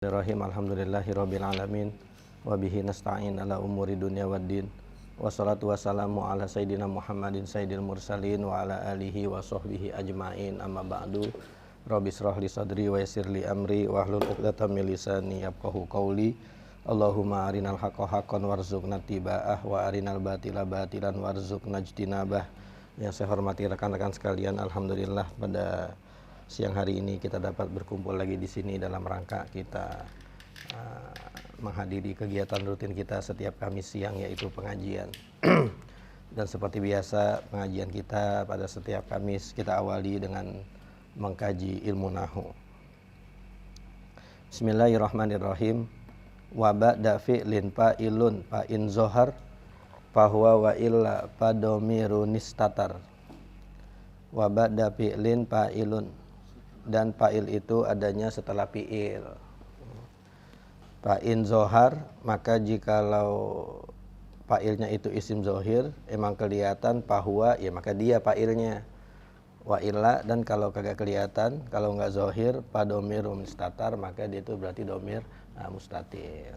Bismillahirrahmanirrahim. Alhamdulillahirabbil alamin wa bihi nasta'in ala umuri dunya waddin. Wassalatu wassalamu ala sayyidina Muhammadin sayyidil mursalin wa ala alihi wa sahbihi ajmain. Amma ba'du. Rabbi shrah li sadri wa yassir li amri wa hlul 'uqdatam min lisani yafqahu qawli. Allahumma arinal haqqa haqqan warzuqna tiba'ah wa arinal batila batilan warzuqna ijtinabah. Yang saya hormati rekan-rekan sekalian, alhamdulillah pada siang hari ini kita dapat berkumpul lagi di sini dalam rangka kita menghadiri kegiatan rutin kita setiap Kamis siang, yaitu pengajian. Dan seperti biasa pengajian kita pada setiap Kamis kita awali dengan mengkaji ilmu nahwu. Bismillahirrahmanirrahim. Wa ba'da fi'lin fa'ilun fa'in zohar fahuwa wa illa fadomirun istatar. Wa ba'da fi'lin fa'ilun, dan fa'il itu adanya setelah fi'il. Fa'in zohar, maka jikalau fa'ilnya itu isim zohir, emang kelihatan fahuwa, ya maka dia fa'ilnya. Wa illa, dan kalau kagak kelihatan, kalau enggak zohir, fadomirun istatar, maka dia itu berarti domir mustatir.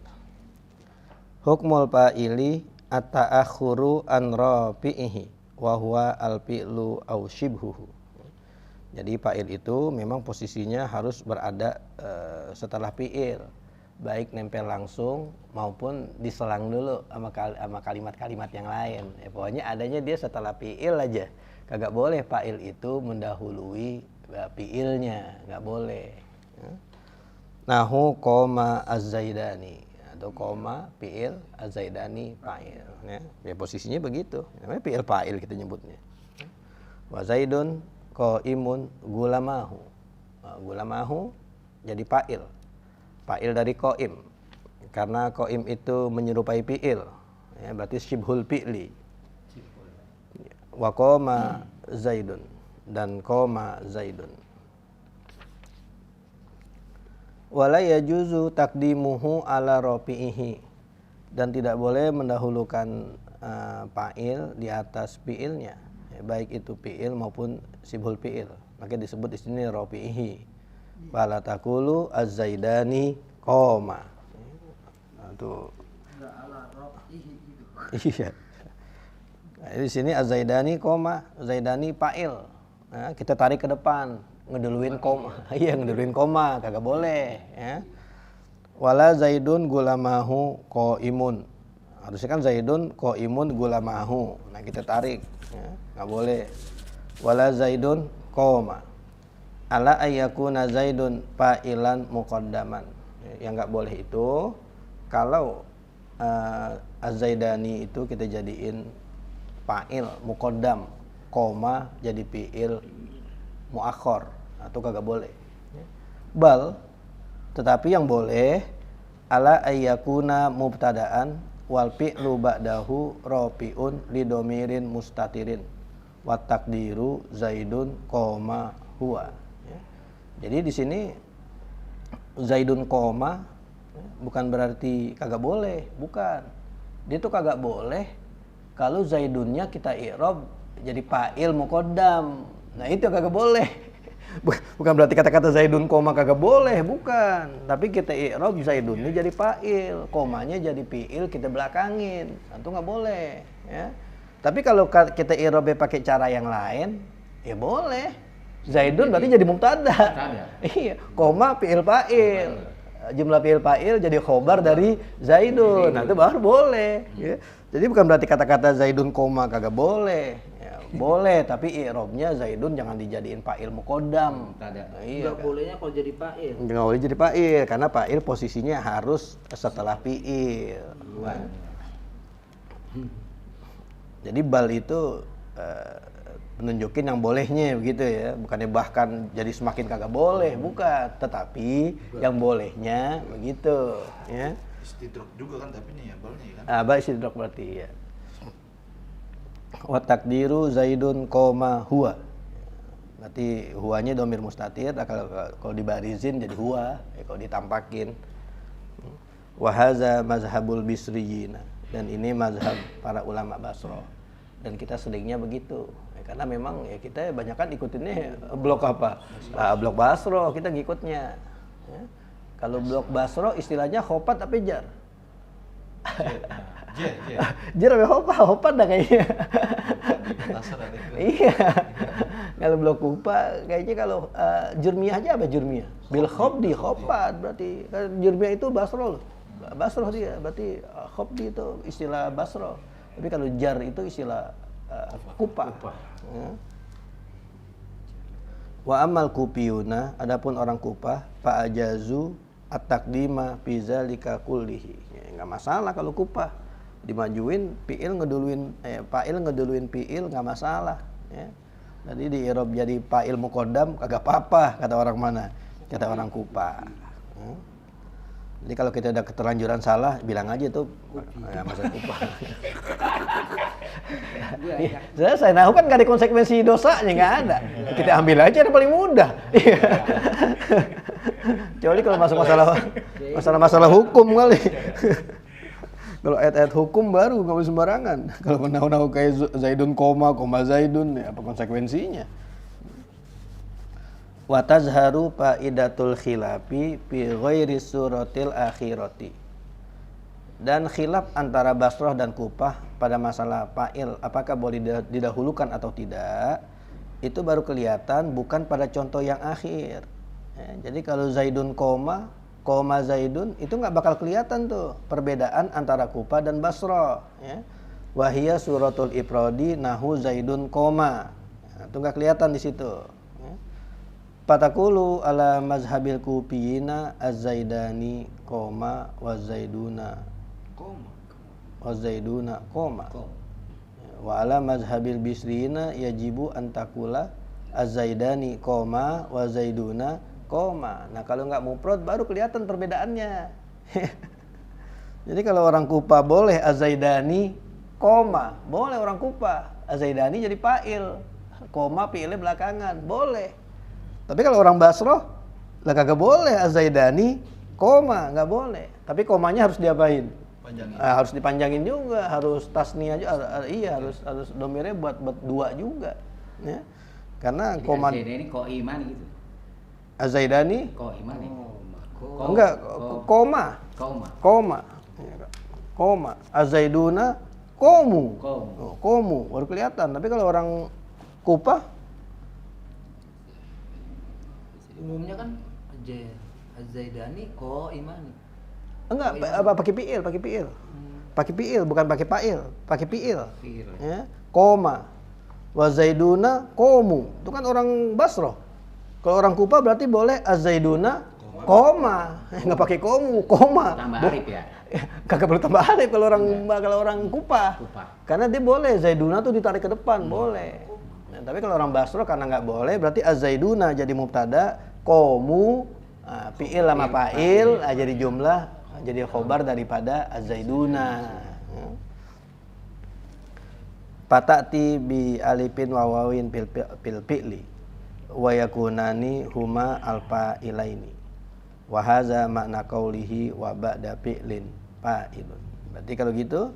Hukmul fa'ili at-ta'akhuru an rafi'ihi wa huwa al-fi'lu aw shibhuhu. Jadi fa'il itu memang posisinya harus berada setelah fi'il, baik nempel langsung maupun diselang dulu sama kalimat-kalimat yang lain. Ya, pokoknya adanya dia setelah fi'il aja. Kagak boleh fa'il itu mendahului fi'ilnya, nggak boleh. Nahu koma az-zaidani, atau koma fi'il az-zaidani fa'il. Ya, posisinya begitu. Namanya fi'il fa'il kita nyebutnya. Wa zaidun qaimun gulamahu. Gulamahu jadi fa'il. Fa'il dari qaim. Karena qaim itu menyerupai fi'il. Ya, berarti syibhul fi'li. Wa qama zaidun, dan qama zaidun. Wala yajuzu taqdimuhu ala rafi'ihi, dan tidak boleh mendahulukan fa'il di atas fi'ilnya. Baik itu fi'il maupun sibhul fi'il, maka disebut di sini rafi'ihi. Fala taqulu az-zaidani qoma. Itu enggak ala rafi'ihi gitu. Iya. Nah, di sini az-zaidani qoma, zaidani fa'il. Nah, kita tarik ke depan, ngeduluin koma. Iya, ngeduluin koma, kagak boleh, ya. Wala zaidun gulamahu qaimun. Harusnya kan zaidun qaimun gulamahu. Nah, kita tarik, ya, nggak boleh. Wala zaidun qoma. Ala ayyakuna zaidun fa'ilan muqaddaman. Yang nggak boleh itu kalau az-zaidani itu kita jadiin fa'il muqaddam, koma jadi fi'il muakhor, atau kagak boleh. Bal, tetapi yang boleh ala ayyakuna mubtada'an wal fi'lu ba'dahu rafi'un lidomirin mustatirin wa taqdiru zaidun qoma huwa. Jadi di sini zaidun qoma bukan berarti kagak boleh, bukan. Dia tuh kagak boleh kalau zaidunnya kita i'rab jadi fa'il muqaddam. Nah, itu kagak boleh. Bukan berarti kata-kata zaidun koma kagak boleh, bukan. Tapi kita i'rab zaidunnya jadi fa'il, komanya jadi fi'il kita belakangin. Itu nggak boleh, ya. Tapi kalau kita i'rabnya pakai cara yang lain, ya boleh. Zaidun berarti jadi mubtada. Iya, koma fi'il fa'il. Jumlah fi'il fa'il jadi khobar dari zaidun. Nah, itu baru boleh, ya. Jadi bukan berarti kata-kata zaidun koma kagak boleh. Boleh, tapi i'rabnya zaidun jangan dijadiin fa'il muqaddam. Iya. Enggak bolehnya kalau jadi fa'il. Enggak boleh jadi fa'il, karena fa'il posisinya harus setelah fi'il. Jadi bal itu menunjukin yang bolehnya begitu ya, bukannya bahkan jadi semakin kagak boleh, bukan. Tetapi yang bolehnya begitu, ya. Istidrok juga kan, tapi nih ya balnya kan. Bal istidrok berarti ya. Wa taqdiru zaidun qoma huwa. Berarti huwanya domir mustatir. Kalau dibarizin jadi huwa, ya, kalau ditampakin. Wa hadza mazhabul bisriyyin, dan ini mazhab para ulama Basra. Dan kita seringnya begitu. Ya, karena memang ya kita banyak kan ikutinnya blok apa? Blok Basra kita ngikutnya. Ya. Kalau blok Basro istilahnya khopat tapi jar. Jar apa khopat? Khopat dah kayaknya. Iya. Kalau blok Kufa kayaknya kalau jurmiyah aja apa jurmiyah? Bil khobdi khopat berarti. Kan jurmiyah itu Basro loh. Basro dia berarti khobdi itu istilah Basro. Tapi kalau jar itu istilah Kufa. Ya. Wa amal kupiyuna, adapun orang Kupah, fa ajazu at-taqdima fi zalika kullihi. Ya, enggak masalah kalau Kupah dimajuin fiil ngeduluin fa'il ngeduluin fiil enggak masalah, ya. Jadi di i'rab jadi fa'il muqaddam kagak apa-apa kata orang mana? Kata orang Kupah. Ya. Jadi kalau kita udah keterlanjuran salah, bilang aja tuh ya masa Kupah. Saya nahu kan nggak ada konsekuensi dosanya, nggak ada. Kita ambil aja yang paling mudah. Kecuali kalau masuk masalah hukum kali. Kalau ayat-ayat hukum baru nggak boleh sembarangan. Kalau nahu kayak Zaidun koma Zaidun, ya apa konsekuensinya? Wa tazharu faidatul khilafi fi ghairi suratil akhirati. Dan khilaf antara Basrah dan Kupah pada masalah fa'il apakah boleh didahulukan atau tidak itu baru kelihatan bukan pada contoh yang akhir, ya, jadi kalau Zaidun koma Zaidun itu nggak bakal kelihatan tuh perbedaan antara Kupah dan Basrah, ya. Wahia suratul ifradi nahu Zaidun koma, nah, itu nggak kelihatan di situ, ya. Patakulu ala mazhabil kupiyina az-zaidani koma wa zaiduna koma wa ala mazhabil bisrina yajibu antakula az-zaidani koma wa zaiduna koma. Nah kalau nggak mufrad baru kelihatan perbedaannya. Jadi kalau orang Kupah boleh az-zaidani koma, boleh orang Kupah az-zaidani jadi fa'il, koma fi'ilnya belakangan, boleh. Tapi kalau orang Basrah lah kagak boleh az-zaidani koma, nggak boleh. Tapi komanya harus diapain? Harus dipanjangin juga, harus tasniyah aja, iya harus domirnya buat dua juga, ya. Karena koma Az-Zaidani kok iman gitu. Az-Zaidani Kok iman nih. enggak koma Az-Zaiduna komu baru kelihatan. Tapi kalau orang Kupah umumnya kan Az-Zaidani kok iman. enggak pakai fiil bukan pakai fa'il, pakai fiil. Ya. Koma wa zaiduna komu. Itu kan orang Basrah. Kalau orang Kupah berarti boleh az-zaiduna koma. Enggak pakai komu, koma. Tambah alif ya. Kagak perlu tambah alif kalau orang Kupah. Karena dia boleh zaiduna tuh ditarik ke depan, boleh. Nah, tapi kalau orang Basrah karena nggak boleh berarti az-zaiduna jadi mubtada, komu fiil sama fa'il jadi jumlah, jadi khobar daripada az-zaiduna. Patati bi alifin wa wawin fil fi'li wa yakunani huma alfa ilaini wa hadza makna qaulihi wa ba'da fi'lin fa'ilun. Berarti kalau gitu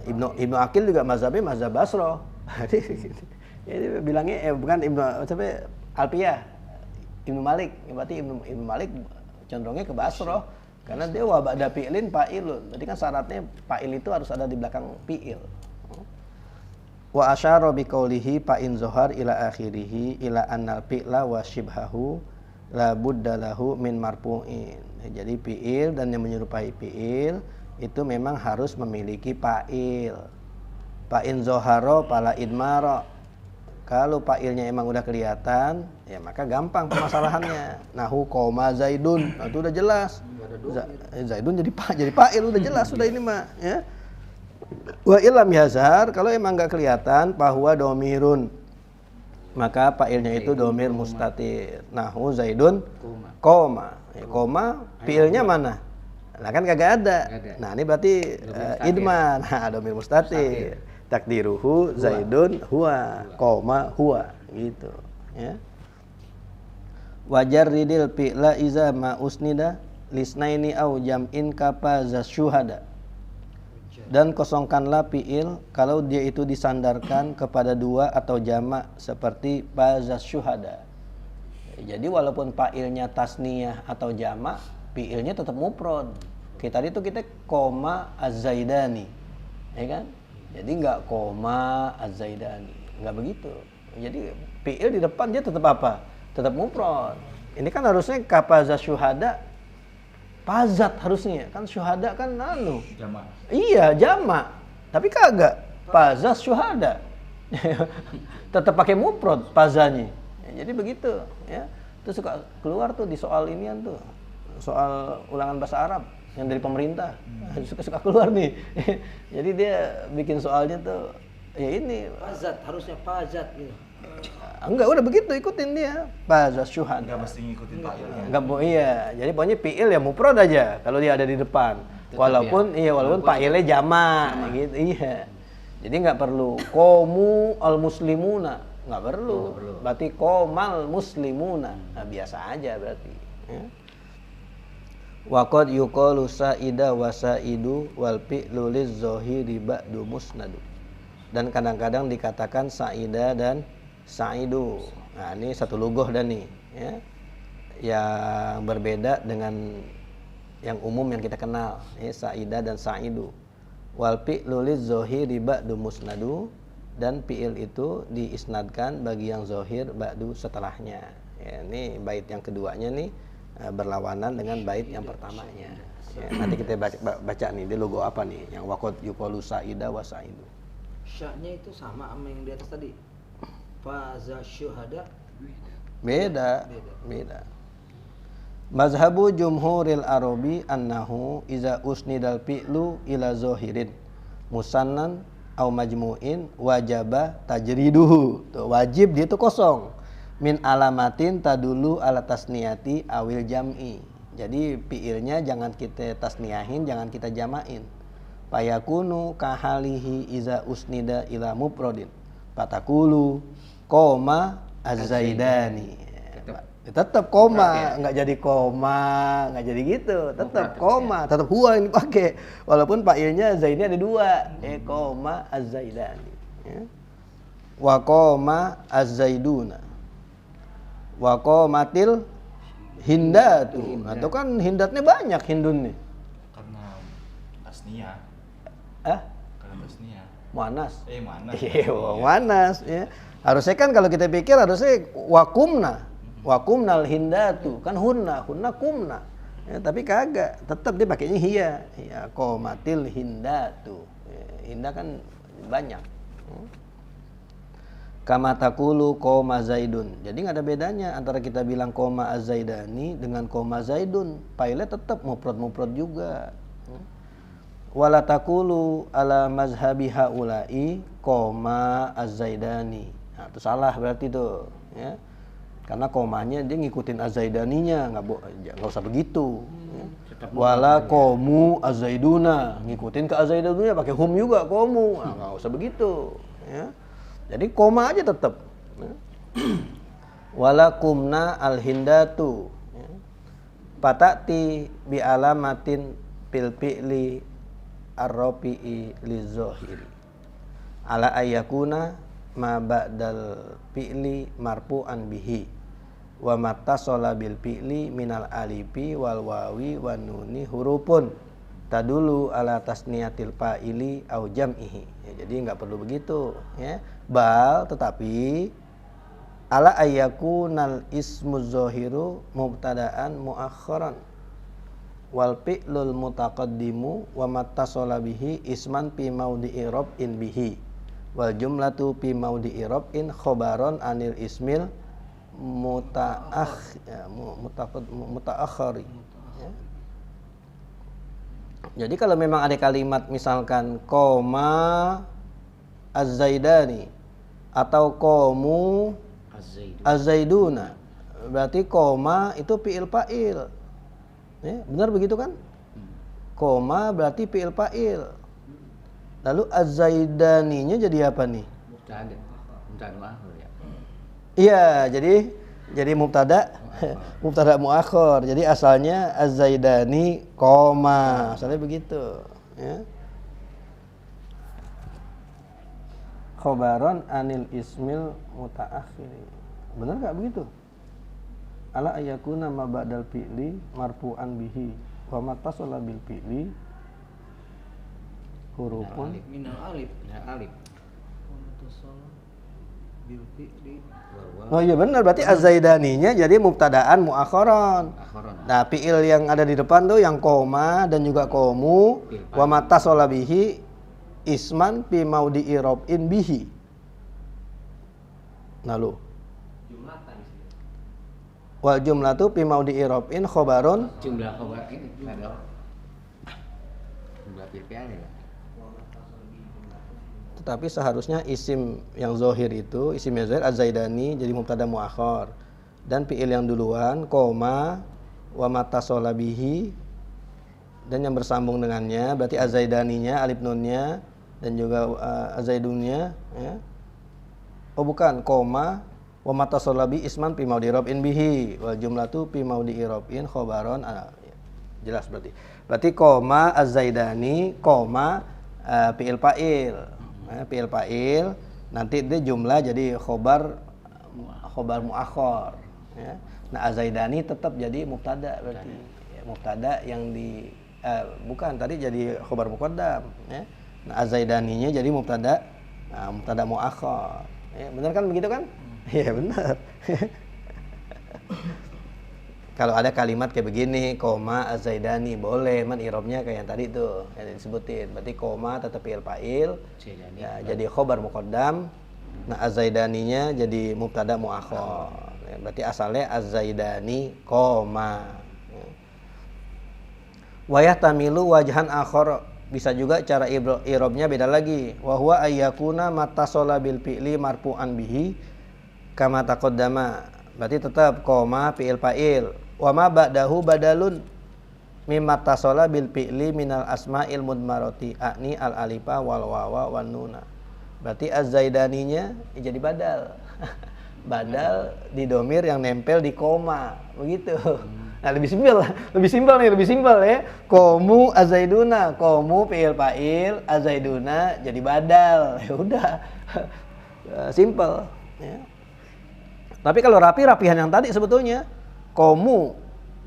Ibnu Aqil juga mazhabnya mazhab Basrah. Jadi bilangnya bukan Alfiyah Ibnu Malik. Berarti Ibnu Malik condongnya ke Basrah karena dia wa ba'da fi'lin fa'ilun. Berarti kan syaratnya fa'il itu harus ada di belakang fi'il. Wa asyara bi qaulihi fa in zohar ila akhirih ila annal fi'la wa shibhahu la budda lahu min marfu'in. Jadi fi'il dan yang menyerupai fi'il itu memang harus memiliki fa'il. Fa in zoharo fala idmara. Kalau fa'ilnya emang udah kelihatan, ya maka gampang permasalahannya. Nahu koma Zaidun, nah, itu udah jelas. Zaidun jadi fa'il udah jelas sudah ini mah, ya. Wa ilam yazhar, kalau emang nggak kelihatan bahwa domirun, maka fa'ilnya itu domir mustatir. Nahu Zaidun koma, koma fi'ilnya mana? Nah kan kagak ada. Nah ini berarti idman, domir mustatir. Takdiruhu Zaidun huwa, koma huwa, gitu, ya. Wajar ridil fi'la iza ma usnida lisnaini au jam'in kapa zasyuhada. Dan kosongkanlah fi'il kalau dia itu disandarkan kepada dua atau jamak seperti bazas syuhada. Jadi walaupun fa'ilnya tasniyah atau jamak, fiilnya tetap mufrad. Tadi tuh kita koma az-zaidani, ya kan? Jadi nggak koma az-zaidani, nggak begitu. Jadi fiil di depan dia tetap apa? Tetap mufrad. Ini kan harusnya kapaza syuhada, pazat harusnya kan syuhada kan Jamaah. Iya jamak, tapi kagak pazat syuhada. Tetap pakai mufrad pazanya. Jadi begitu, ya. Terus suka keluar tuh di soal inian tuh, soal ulangan bahasa Arab yang dari pemerintah suka keluar nih. Jadi dia bikin soalnya tuh ya ini Pazat, harusnya pazat gitu. enggak udah begitu ikutin dia pazat syuhada. Enggak mesti ngikutin fa'ilnya. Enggak iya. Jadi pokoknya fiil ya mufrad aja kalau dia ada di depan. Walaupun walaupun fa'ilnya jamak gitu. Iya. Jadi nggak perlu komu al muslimuna, nggak perlu. Berarti komal muslimuna. Nah, biasa aja berarti. Ya. Waqad yuqalu sa'ida wa sa'idu wal fi'lu liz-zahiri ba'du musnadu. Dan kadang-kadang dikatakan sa'ida dan sa'idu. Nah, ini satu lugoh dan nih, ya. Yang berbeda dengan yang umum yang kita kenal, ya, sa'ida dan sa'idu. Wal fi'lu liz-zahiri ba'du musnadu, dan fi'il itu diisnadkan bagi yang zahir ba'du setelahnya. Ya, ini bait yang keduanya nih berlawanan dengan bait yang pertamanya. Ya, nanti kita baca nih di logo apa nih yang waqad yuqalu sa'ida wa sa'idu. Syaknya itu sama sama yang di atas tadi. Faza syuhada Beda. Mazhabu jumhuril arabi annahu iza usnidal fi'lu ila zahirin musannan au majmu'in wajaba tajriduhu. Tuh, wajib dia itu kosong. Min alamatin tadulu ala tasniyati awil jam'i. Jadi fiilnya jangan kita tasniyahin, jangan kita jamain. Fayakunu kahalihi iza usnida ila mufradin. Fatakulu koma az-zaidani. Tetap koma, nggak jadi koma, nggak jadi gitu. Tetap koma, tetap huwa yang dipakai. Walaupun fa'ilnya zaidnya ada dua. Koma az-zaidani. Ya. Wa koma az-zaiduna. Wa qomatil hindatu. Atau kan hindatnya banyak hindun nih. Karena tasnia. Karena tasnia. Muannas. Mana? Iya, muannas ya. Harusnya kan kalau kita pikir harusnya wakumna. Wakumnal hindatu. Kan hunna kumna. Ya, tapi kagak, tetap dia pakainya hiya. Ya, qomatil hindatu. Ya, hinda kan banyak. Kama taqulu qoma zaidun. Jadi nggak ada bedanya antara kita bilang qoma az-zaidani dengan qoma zaidun. Failnya tetap mufrad juga. Wala taqulu ala mazhabi haula'i qoma az-zaidani. Nah, itu salah berarti tuh, ya. Karena komanya dia ngikutin az-zaidaninya, nggak usah begitu. Ya. Wala qomu az-zaiduna, ngikutin ke az-zaidunya pakai hum juga qomu. Nah, nggak usah begitu, ya. Jadi koma aja tetap. Walakumna al-hindatu. Patati bi alamatin fil fi'li ar-rafi'i liz-zahiri. Ala ayyakuna ma ba'dal fi'li marfu'an bihi. Wa mattasala bil fi'li minal alifi wal wawi wan nuni hurufun tadulu ala tasniyatil fa'ili au jam'ihi. Ya, jadi nggak perlu begitu, ya. Bal tetapi ala ayyakunal ismu zahiru mubtada'an muakharan wal fi'lul mutaqaddimu wa mattasala bihi isman fi maudhi'i rab'in bihi wal jumlatu fi maudhi'i rab'in khobaron anil ismil mutaakhiri. Ya. Jadi kalau memang ada kalimat misalkan koma az-zaidani atau komu az-zaiduna, berarti koma itu fi'il fa'il. Ya, benar begitu kan? Koma berarti fi'il fa'il. Lalu az-zaidaninya jadi apa nih? Mubtada ya. Iya, jadi mubtada mubtada muakhir. Jadi asalnya az-zaidani koma, asalnya begitu, ya. Khobaron anil ismil mutaakhiri. Benar nggak begitu? ala ayakuna ma ba'dal fi'li marfu'an bihi wa matasala bil fi'li hurufun Minal alif. Ya alif. Mutasal bil fi'li. Warwa. Oh iya benar, berarti az-zaidaninya jadi mubtadaan muakharon. Akhoron. Nah, fi'il yang ada di depan tuh yang koma dan juga komu wa matasala bihi isman fi maudhi'i rab'in bihi. Nah lu. Wal jumlatu fi maudhi'i rab'in khobarun. Jumlah khabar ini ada. Jumlah fi'il ya. Tetapi seharusnya isim yang zohir itu, isim yang zohir az-zaidani jadi mubtada muakhar. Dan fi'il yang duluan, koma, wa matasala bihi, dan yang bersambung dengannya, berarti az-zaidaninya, alif nunnya, dan juga az-zaidunnya. Ya. Oh bukan, koma, wa matasala bihi isman fi maudhi'i rab'in bihi, wal jumlatu fi maudhi'i rab'in khobaron. Jelas berarti. Berarti koma az-zaidani, koma fi'il fa'il. Fi'il fa'il nanti dia jumlah jadi khobar muakhar ya. Nah az-zaidani tetap jadi mubtada berarti ya, mubtada yang di bukan tadi jadi khobar muqaddam ya. Nah az-zaidaninya jadi mubtada muakhar ya, benar kan begitu kan? Iya benar. Kalau ada kalimat kayak begini, koma az-zaidani boleh, man i'rabnya kayak yang tadi tuh yang disebutin. Berarti koma tetap fi'il fa'il, ya, jadi khobar muqaddam. Nah az-zaidaninya jadi mubtada muakhar. Ya, berarti asalnya az-zaidani koma. Ya. Wa yahtamilu wajhan akhar, bisa juga cara i'rabnya beda lagi. Wa huwa ayyakuna matasala bil fi'li marfu'an bihi kama taqaddama. Berarti tetap koma fi'il fa'il. Wa ma ba'dahu badalun mimma tasala bil fi'li minal asma'il mudmarati a'ni al alifa wal wawa wan nuna. Berarti az-zaidaninya jadi badal. Badal di domir yang nempel di koma, begitu. Nah, lebih simpel ya. Komu az-zaiduna, komu fi'il fa'il, az-zaiduna jadi badal. Ya udah. Simpel ya. Tapi kalau rapihan yang tadi sebetulnya komu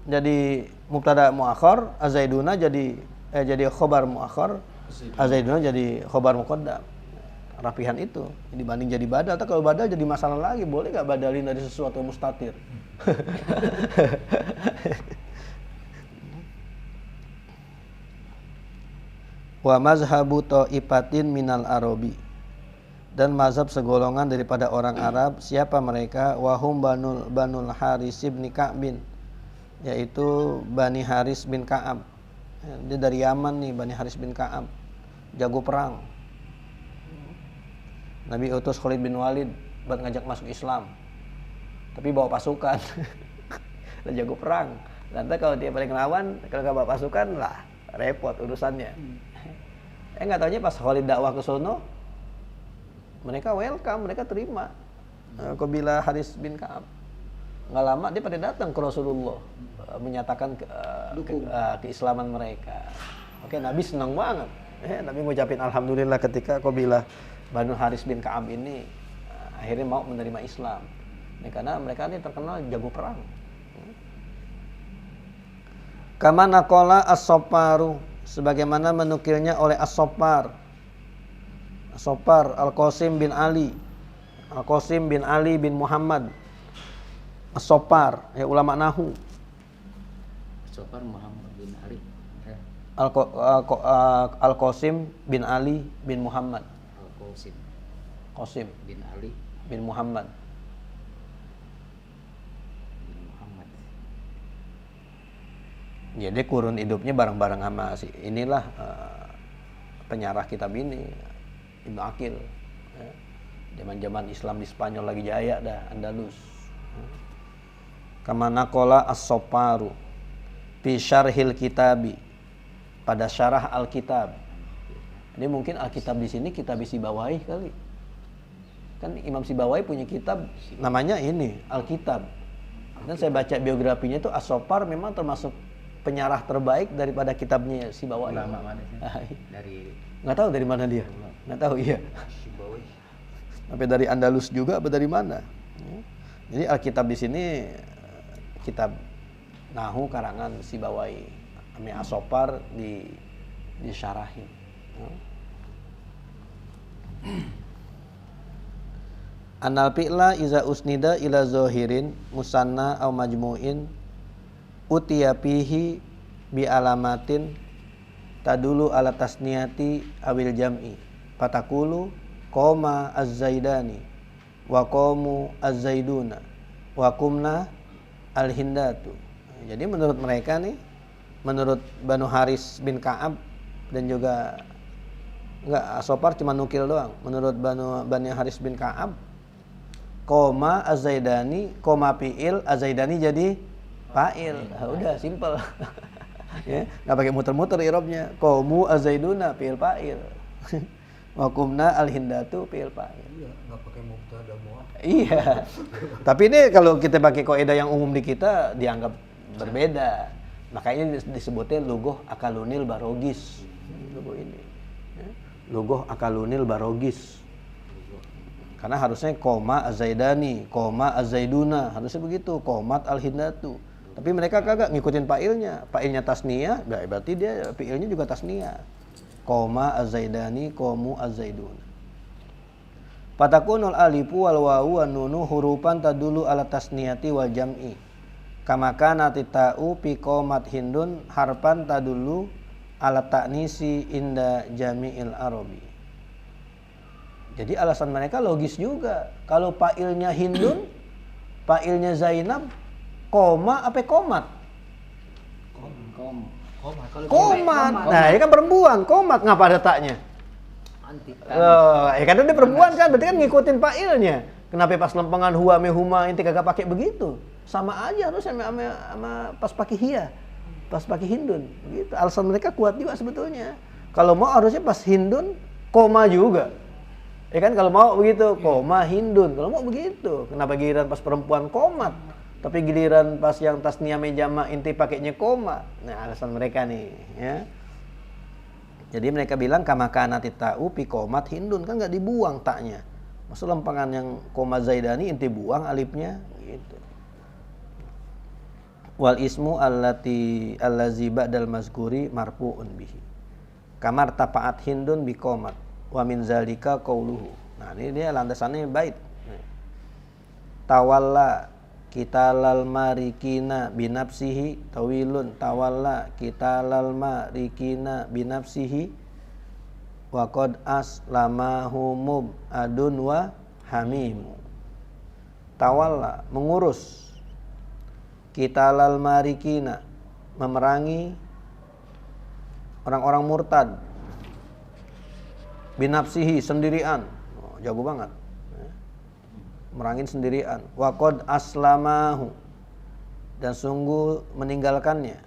jadi mubtada muakhar, az-zaiduna jadi khobar muakhar, az-zaiduna jadi khobar muqaddam. Rapihan itu dibanding jadi badal. Atau kalau badal jadi masalah lagi, boleh nggak badalin dari sesuatu mustatir? Wa mazhabu ta'ifatin minal arabi, dan mazhab segolongan daripada orang Arab. Siapa mereka? Wahum banul Haris bin Ka'bin, yaitu Bani Haris bin Ka'ab. Dia dari Yaman nih, Bani Haris bin Ka'ab, jago perang. Nabi utus Khalid bin Walid buat ngajak masuk Islam, tapi bawa pasukan. Dan jago perang. Nanti kalau dia paling lawan, kalau nggak bawa pasukan lah repot urusannya. Nggak taunya pas Khalid dakwah ke sono, mereka welcome, mereka terima kabilah Haris bin Ka'ab. Nggak lama dia pada datang ke Rasulullah menyatakan keislaman mereka. Oke, Nabi senang banget. Nabi ngucapin alhamdulillah ketika kabilah Banu Haris bin Ka'ab ini akhirnya mau menerima Islam. Karena mereka ini terkenal jago perang. Kama naqala as-Sopparu, sebagaimana menukilnya oleh as-Soppar. As-Soppar Al-Qasim bin Ali, Al-Qasim bin Ali bin Muhammad As-Soppar, ya ulama nahu. As-Soppar Muhammad bin Ali. Al-Qasim bin Ali bin Muhammad. Al-Qasim Qasim bin Ali bin Muhammad. bin Muhammad. Ya, dia kurun hidupnya bareng-bareng sama si inilah penyarah kitab ini, Ibnu Aqil. Ya. Zaman-zaman Islam di Spanyol lagi jaya dah, Andalus. Kama naqala as-Sopparu fi syarhil kitabi, pada syarah Alkitab. Ini mungkin Alkitab di sini kitab Sibawahi kali. Kan Imam Sibawahi punya kitab namanya ini Alkitab. Dan saya baca biografinya itu As-Soppar memang termasuk penyarah terbaik daripada kitabnya Sibawahi. Ulama mana sih? Dari Nggak tahu dari mana dia. Nggak tahu, iya. Sibawahi. Sampai dari Andalus juga, apa dari mana? Jadi Alkitab di sini kitab Nahu karangan Sibawai ame Asopar disyarahin. Anal fi'la iza usnida ila zahirin musanna aw majmu'in utiya fihi bi alamatin tadulu ala tasniyati awil jam'i fatakulu qoma az-zaidani wa qamu az-zaiduna wa qumna al-hindatu. Jadi menurut mereka nih, menurut Banu Haris bin Ka'ab dan juga Asopar cuma nukil doang. Menurut Bani Haris bin Ka'ab, koma az-zaidani, koma fi'il, az-zaidani jadi fa'il. Udah simple. Ya, enggak pakai muter-muter i'rabnya. Qamu az-zaiduna fi'il fa'il. Wa qumna al-hindatu fi'il fa'il. Iya, enggak pakai mubtada mu'akhar. Iya. Tapi ini kalau kita pakai kaidah yang umum di kita dianggap berbeda. Makanya disebutnya lugoh akalunil barogis. Lugoh ini. Ya. Lugoh akalunil barogis. Karena harusnya koma az-zaidani, koma az-zaiduna, harusnya begitu, komat al-hindatu. Tapi mereka kagak ngikutin fa'ilnya. Fa'ilnya tasniyah, berarti dia fi'ilnya juga tasniyah. Koma az-zaidani, komu az-zaiduna. Fatakunul alifu wal wawu wan nunu hurufan tadulu ala tasniyati wal jam'i. Kama kana tita'u fi qomat hindun harfan tadulu ala ta'nisi inda jami'il arabi. Jadi alasan mereka logis juga. Kalau fa'ilnya hindun, fa'ilnya Zainab, koma apa komat? Komat. Nah, ini kan perempuan, komat ngapa ada taknya? Anti. Ya karena dia perempuan kan, berarti kan ngikutin fa'ilnya. Kenapa pas lempengan huwa mehuma inti kagak pakai begitu? Sama aja harus sama pas pakai hiya, pas pakai hindun. Gitu. Alasan mereka kuat juga sebetulnya. Kalau mau harusnya pas hindun koma juga. Ya kan kalau mau begitu, koma hindun. Kalau mau begitu, kenapa giliran pas perempuan komat? Tapi giliran pas yang tasniyah jama' inti pakainya koma. Nah, alasan mereka nih, ya. Jadi mereka bilang kama kana tita'u fi qomat hindun, kan enggak dibuang taknya. Maksud lempengan yang koma zaidani inti buang alifnya gitu. Wal ismu allazi ba'dal mazkuri marfu'un bihi. Kamar tapaat hindun bi qomat. Wa min zalika qauluhu. Nah, ini dia landasannya bait. Tawalla kitalal marikina binafsihi tawilun tawalla kitalal marikina binafsihi wa qad aslamahumub adun wa hamimu. Tawalla mengurus, kitalal marikina memerangi orang-orang murtad, binafsihi sendirian. Oh, jago banget. Merangin sendirian. Wa qad aslamahu, dan sungguh meninggalkannya.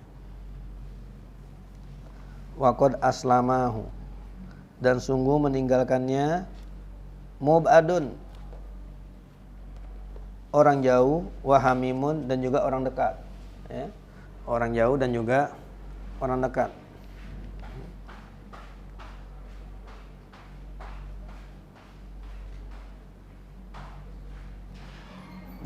Wa qad aslamahu, dan sungguh meninggalkannya. Mubadun, orang jauh, wa hamimun, dan juga orang dekat. Ya. Orang jauh dan juga orang dekat.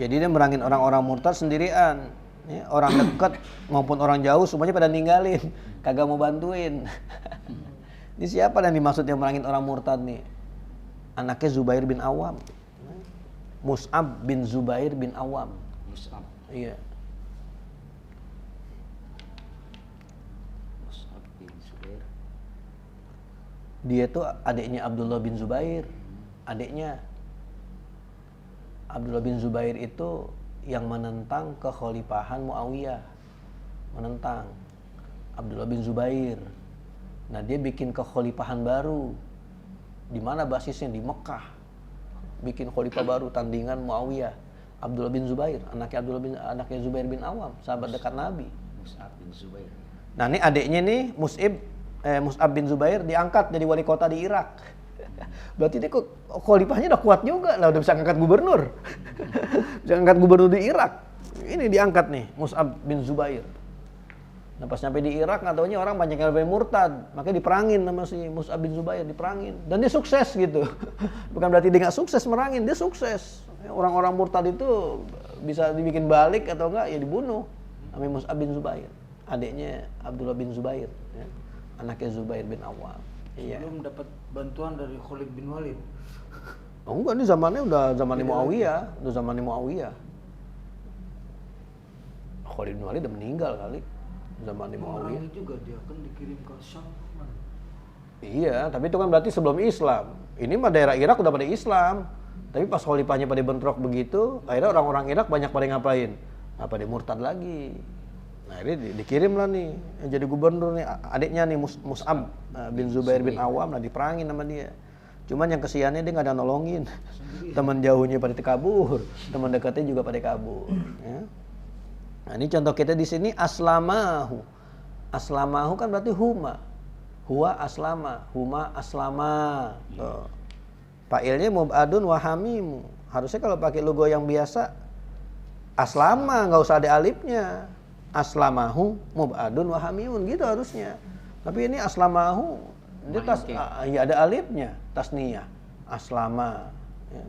Jadi dia merangin orang-orang murtad sendirian, ya, orang dekat maupun orang jauh semuanya pada ninggalin, kagak mau bantuin. Ini siapa yang dimaksud yang merangin orang murtad nih? Anaknya Zubair bin Awam, Mus'ab bin Zubair bin Awam. Mus'ab. Iya. Mus'ab bin Zubair. Dia tuh adiknya Abdullah bin Zubair, adiknya. Abdullah bin Zubair itu yang menentang kekhalifahan Muawiyah, menentang Abdullah bin Zubair. Nah, dia bikin kekhalifahan baru. Di mana basisnya? Di Mekah. Bikin khalifah baru tandingan Muawiyah. Abdullah bin Zubair, anaknya Zubair bin Awam, sahabat dekat Nabi. Mus'ab bin Zubair. Nah, ini adiknya nih Mus'ab bin Zubair diangkat jadi wali kota di Irak. Berarti dia kok khalifahnya udah kuat juga lah, udah bisa ngangkat gubernur. Bisa ngangkat gubernur di Irak. Ini diangkat nih Mus'ab bin Zubair. Nah pas nyampe di Irak nggak taunya orang banyak yang murtad, makanya diperangin sama si Mus'ab bin Zubair, diperangin. Dan dia sukses gitu. Bukan berarti dia nggak sukses merangin, dia sukses. Orang-orang murtad itu bisa dibikin balik atau enggak ya dibunuh sama Mus'ab bin Zubair, adiknya Abdullah bin Zubair, ya. Anaknya Zubair bin Awam. Iya. Belum dapat bantuan dari Khalid bin Walid. Oh enggak, ini zamannya udah zamannya Muawiyah. Khalid bin Walid udah meninggal kali. Zaman Muawiyah. Orangnya juga dia kan dikirim ke Syam. Iya, tapi itu kan berarti sebelum Islam. Ini mah daerah Irak udah pada Islam. Tapi pas khalifahnya pada bentrok begitu, akhirnya orang-orang Irak banyak pada ngapain? Pada murtad lagi. Nah ini dikirim lah nih, yang jadi gubernur nih, adiknya nih Mus'ab bin Zubair bin Awam, lah diperangin sama dia. Cuman yang kesiannya dia nggak ada nolongin. Teman jauhnya pada kabur, teman dekatnya juga pada kabur. Ya. Nah, ini contoh kita di sini aslamahu. Aslamahu kan berarti huma. Huwa aslama, huma aslama. Tuh. Fa'ilnya mubadun wa hamimu. Harusnya kalau pakai logo yang biasa aslama, nggak usah ada alifnya. Aslamahu mubadun wa hamimun gitu harusnya. Tapi ini aslamahu dia ya ada alifnya, tasniyah. Aslama. Ya.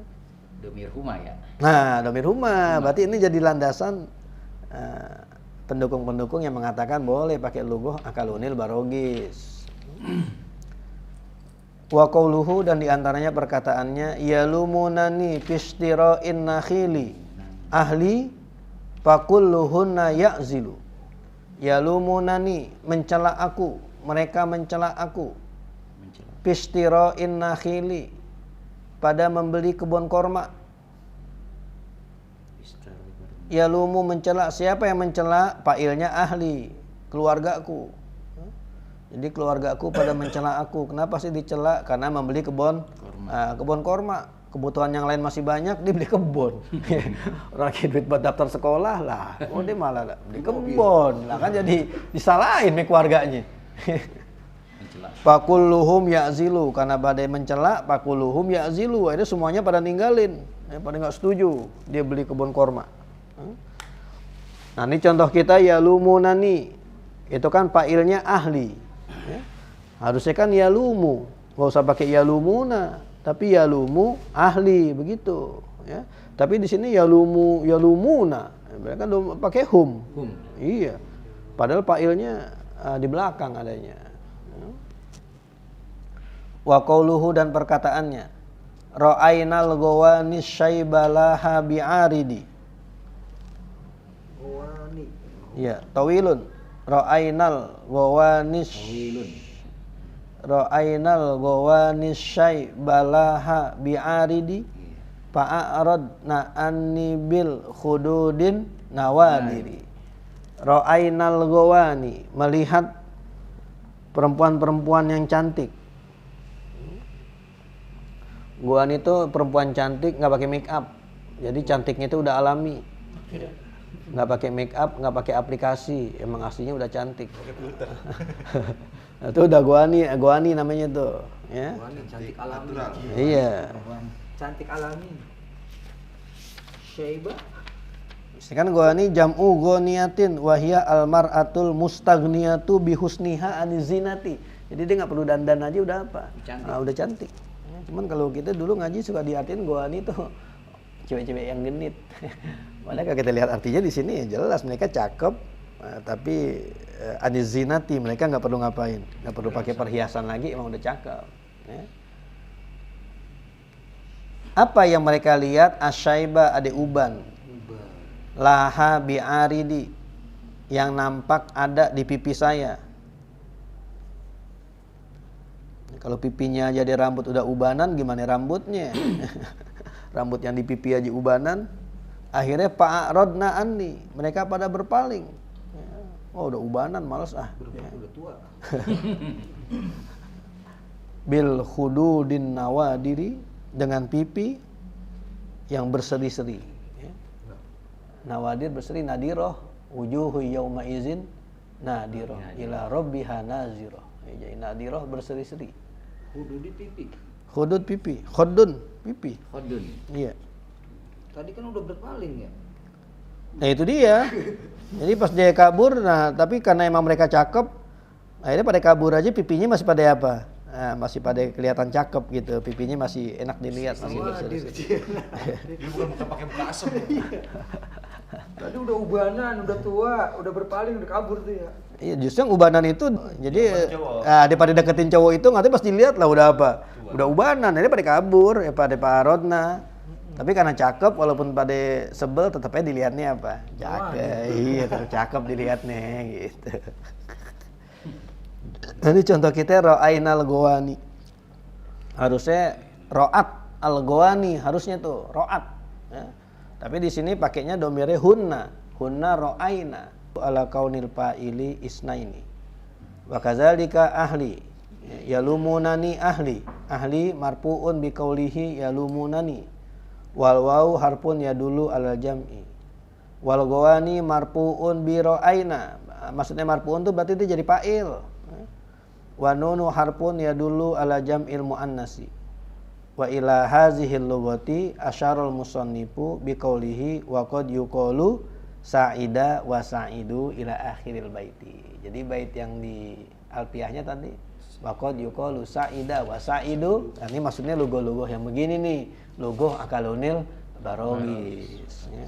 Domir huma ya. Nah, domir huma. Berarti ini jadi landasan pendukung-pendukung yang mengatakan boleh pakai logo akalunil barogis. Wa qauluhu, dan diantaranya perkataannya yalumunani fistira'in nakhili ahli fakulluhunna ya'zilu. Yalumunani, mencela aku, mereka mencela aku. Fistira'in nakhili, pada membeli kebun korma. Yalumu, mencela, siapa yang mencela? Fa'ilnya ahli, keluargaku. Jadi keluargaku pada mencela aku. Kenapa sih dicela? Karena membeli kebun korma. Kebutuhan yang lain masih banyak, dia beli kebun. Orang lagi duit buat daftar sekolah lah, dia malah beli kebun. Lah kan jadi disalahin nih keluarganya. Fakulluhum ya'zilu, karena badai mencela, fakulluhum ya'zilu. Akhirnya semuanya pada ninggalin, pada nggak setuju dia beli kebun korma. Nah ini contoh kita yalumunani, itu kan fa'ilnya ahli. Ya. Harusnya kan yalumu, nggak usah pakai yalumuna, tapi yalumu ahli begitu. Ya. Tapi di sini yalumuna, mereka pakai hum. Iya. Padahal fa'ilnya di belakang adanya. Ya. Wa qauluhu, dan perkataannya ra'ainal ghawanis syaibalaha bi'aridi. Ya, tawilun. Ra'ainal ghawanis syaibalaha bi'aridi fa'aradna anni bil khududin nawadiri. Ra'ainal ghawani, melihat perempuan-perempuan yang cantik. Ghawani itu perempuan cantik, nggak pakai make up. Jadi cantiknya itu udah alami. Nggak pakai make up, nggak pakai aplikasi, emang aslinya udah cantik. Itu udah Ghawani namanya tuh, ya. Ghawani, cantik alami. Iya. Cantik alami. Syaiba. Ini kan Ghawani jam'u ghaniyatin wa hiya almar'atul mustaghniyatu bihusniha anizinati. Jadi dia nggak perlu dandan aja udah apa? Udah cantik. Cuman kalau kita dulu ngaji suka diartiin Ghawani tuh cewek-cewek yang genit. Padahal kalau kita lihat artinya di sini ya jelas mereka cakep, tapi anizinati, mereka nggak perlu ngapain, nggak perlu pakai perhiasan lagi, emang udah cakep. Ya. Apa yang mereka lihat? Asyaiba, ade uban, laha bi'aridi, yang nampak ada di pipi saya. Kalau pipinya aja di rambut udah ubanan, gimana rambutnya? Rambut yang di pipi aja ubanan. Akhirnya fa'aradna anni, mereka pada berpaling. Oh udah ubanan, malas ah. Udah tua. Bil khududin nawadiri, dengan pipi yang berseri-seri. Nawadir berseri, nadiroh, wujuhu yauma izin nadiroh, ila rabbiha naziroh. Jadi nadiroh berseri-seri. Hudud di pipi. Khudud pipi, khudun pipi. Khudun. Iya. Tadi kan udah berpaling ya. Nah itu dia. Jadi pas dia kabur, nah tapi karena emang mereka cakep, akhirnya pada kabur aja pipinya masih pada apa? Nah, masih pada kelihatan cakep gitu, pipinya masih enak dilihat, masih bersih. Dia bukan pakai muka asem. Tadi udah ubanan, udah tua, udah berpaling, udah kabur tuh ya. Iya, justru yang ubanan itu jadi cowok. daripada deketin cowok itu nanti pas dilihat lah udah apa? Udah ubanan, jadi pada kabur, ya pada Pak Rodna. Tapi karena cakep walaupun pada sebel tetapnya dilihatnya apa? Cakep. Iya, tetap cakep dilihatnya gitu. Nanti contoh kita Ra'ain al-Ghawani. Harusnya Ro'at al-Ghawani, harusnya tuh Ro'at. Ya. Tapi di sini pakainya domirnya hunna Ra'aina ala kaunil fa'ili isnaini. Wa kadzalika ahli yalumunani ahli marfu'un bi qaulihi yalumunani wal wawu harfun yadulu ala jam'i wal ghawani marfu'un bi ra'aina. Maksudnya marfu'un tuh berarti itu jadi fa'il. Wa nunu harfun yadulu ala jam'il muannasi. Wa ila hazihil lughati asyarul musannifu bi qaulihi wa qad yuqalu sa'ida wa sa'idu ila akhiril baiti. Jadi bait yang di alfiyahnya tadi wa qad yuqalu sa'ida wa sa'idu, nah, ini maksudnya logo-logo yang begini nih, logo akalunil barogis ya.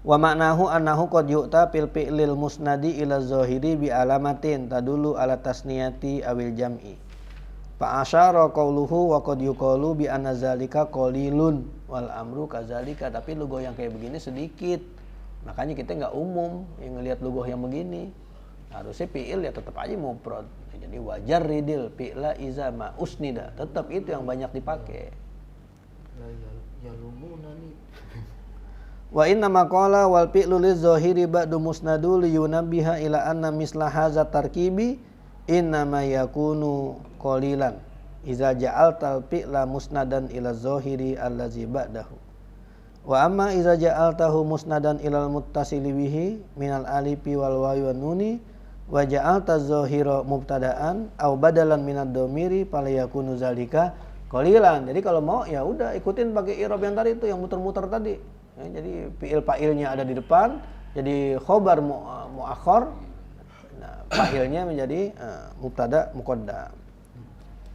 Wa maknahu annahu qad yu'ta fil fi'lil musnadi ila zahiri bi alamatin tadullu ala tasniyati awil jam'i. Fa asyara qauluhu wa qad yuqalu bi anna zalika qalilun wal amru kadzalika. Tapi logo yang kayak begini sedikit. Makanya kita enggak umum yang ngelihat logo yang begini. Harusnya fi'il ya tetap aja mufrad. Jadi wajar ridil fi'la iza ma usnida. Tetap itu yang banyak dipakai. Ya lumunani. Wa inna maqala wal fi'lu liz-zahiri ba'du musnadu liyunabbiha ila anna misla hadza tarkibi inna ma yakunu qalilan iza ja'altal fi'la musnadan ila zahiri allazi ba'dahu wa amma iza ja'altahu musnadan ilal muttasili bihi minal alifi wal wawi wan nuni wa ja'alta zahira mubtada'an aw badalan minad dhamiri fala yakunu zalika qalilan. Jadi kalau mau ya udah ikutin pakai i'rab yang tadi itu yang muter-muter tadi. Ya, jadi fi'il fa'ilnya ada di depan, jadi khobar mu'akhor, nah, fa'ilnya menjadi mubtada muqaddam.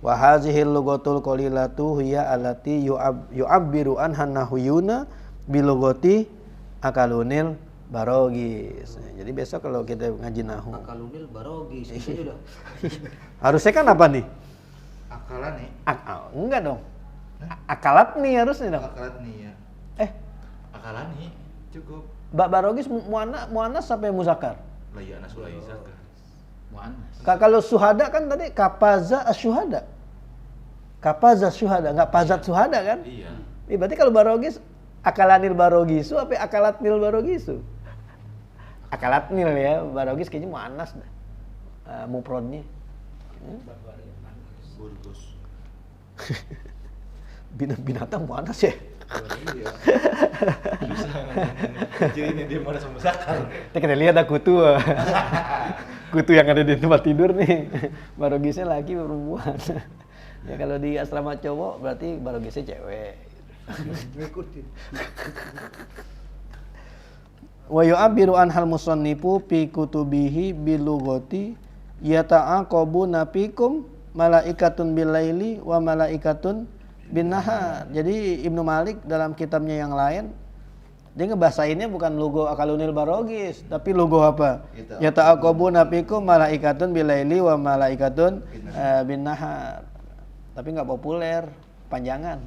Wa hazihil lughatul qalilatu hiya allati yu'abbiru anha nahwiyuna bi lughati akalunil barogis. Jadi besok kalau kita ngaji nahwu. Akalunil barogis itu udah. Harusnya kan apa nih? Akalan nih. Enggak dong. Akalat nih harusnya dong. Akalat nih ya. Akalan nih cukup. Barogis muannas sampai muzakkar. Lah iya anak sulaizah kan. Muannas. Kalau suhada kan tadi kapaza asyuhada. Kapaza syuhada, enggak pazat suhada kan? Iya. Berarti kalau barogis akalanil barogisu apa akalatnil barogisu? Akalatnil ya, barogis kayaknya muannas dah. Mufradnya. Burgos. Binatang muannas ya. Iya. Jadi ini dia mana sama zakar. Kita lihat ada kutu. Kutu yang ada di tempat tidur nih. Barogisnya laki perempuan. Ya kalau di asrama cowok berarti barogisnya cewek. Ngikutin. Wa yu'abbiru anhal musannifu fi kutubihi bil lughati yata'aqabuna fikum malaikatun bil laili wa malaikatun bin nahar. Jadi Ibnu Malik dalam kitabnya yang lain dia ngebahasainnya bukan logo akalunil barogis, tapi logo apa? Yata'aqabuna fikum malaikatun bil laili wa malaikatun bin nahar. Tapi nggak populer, panjangan.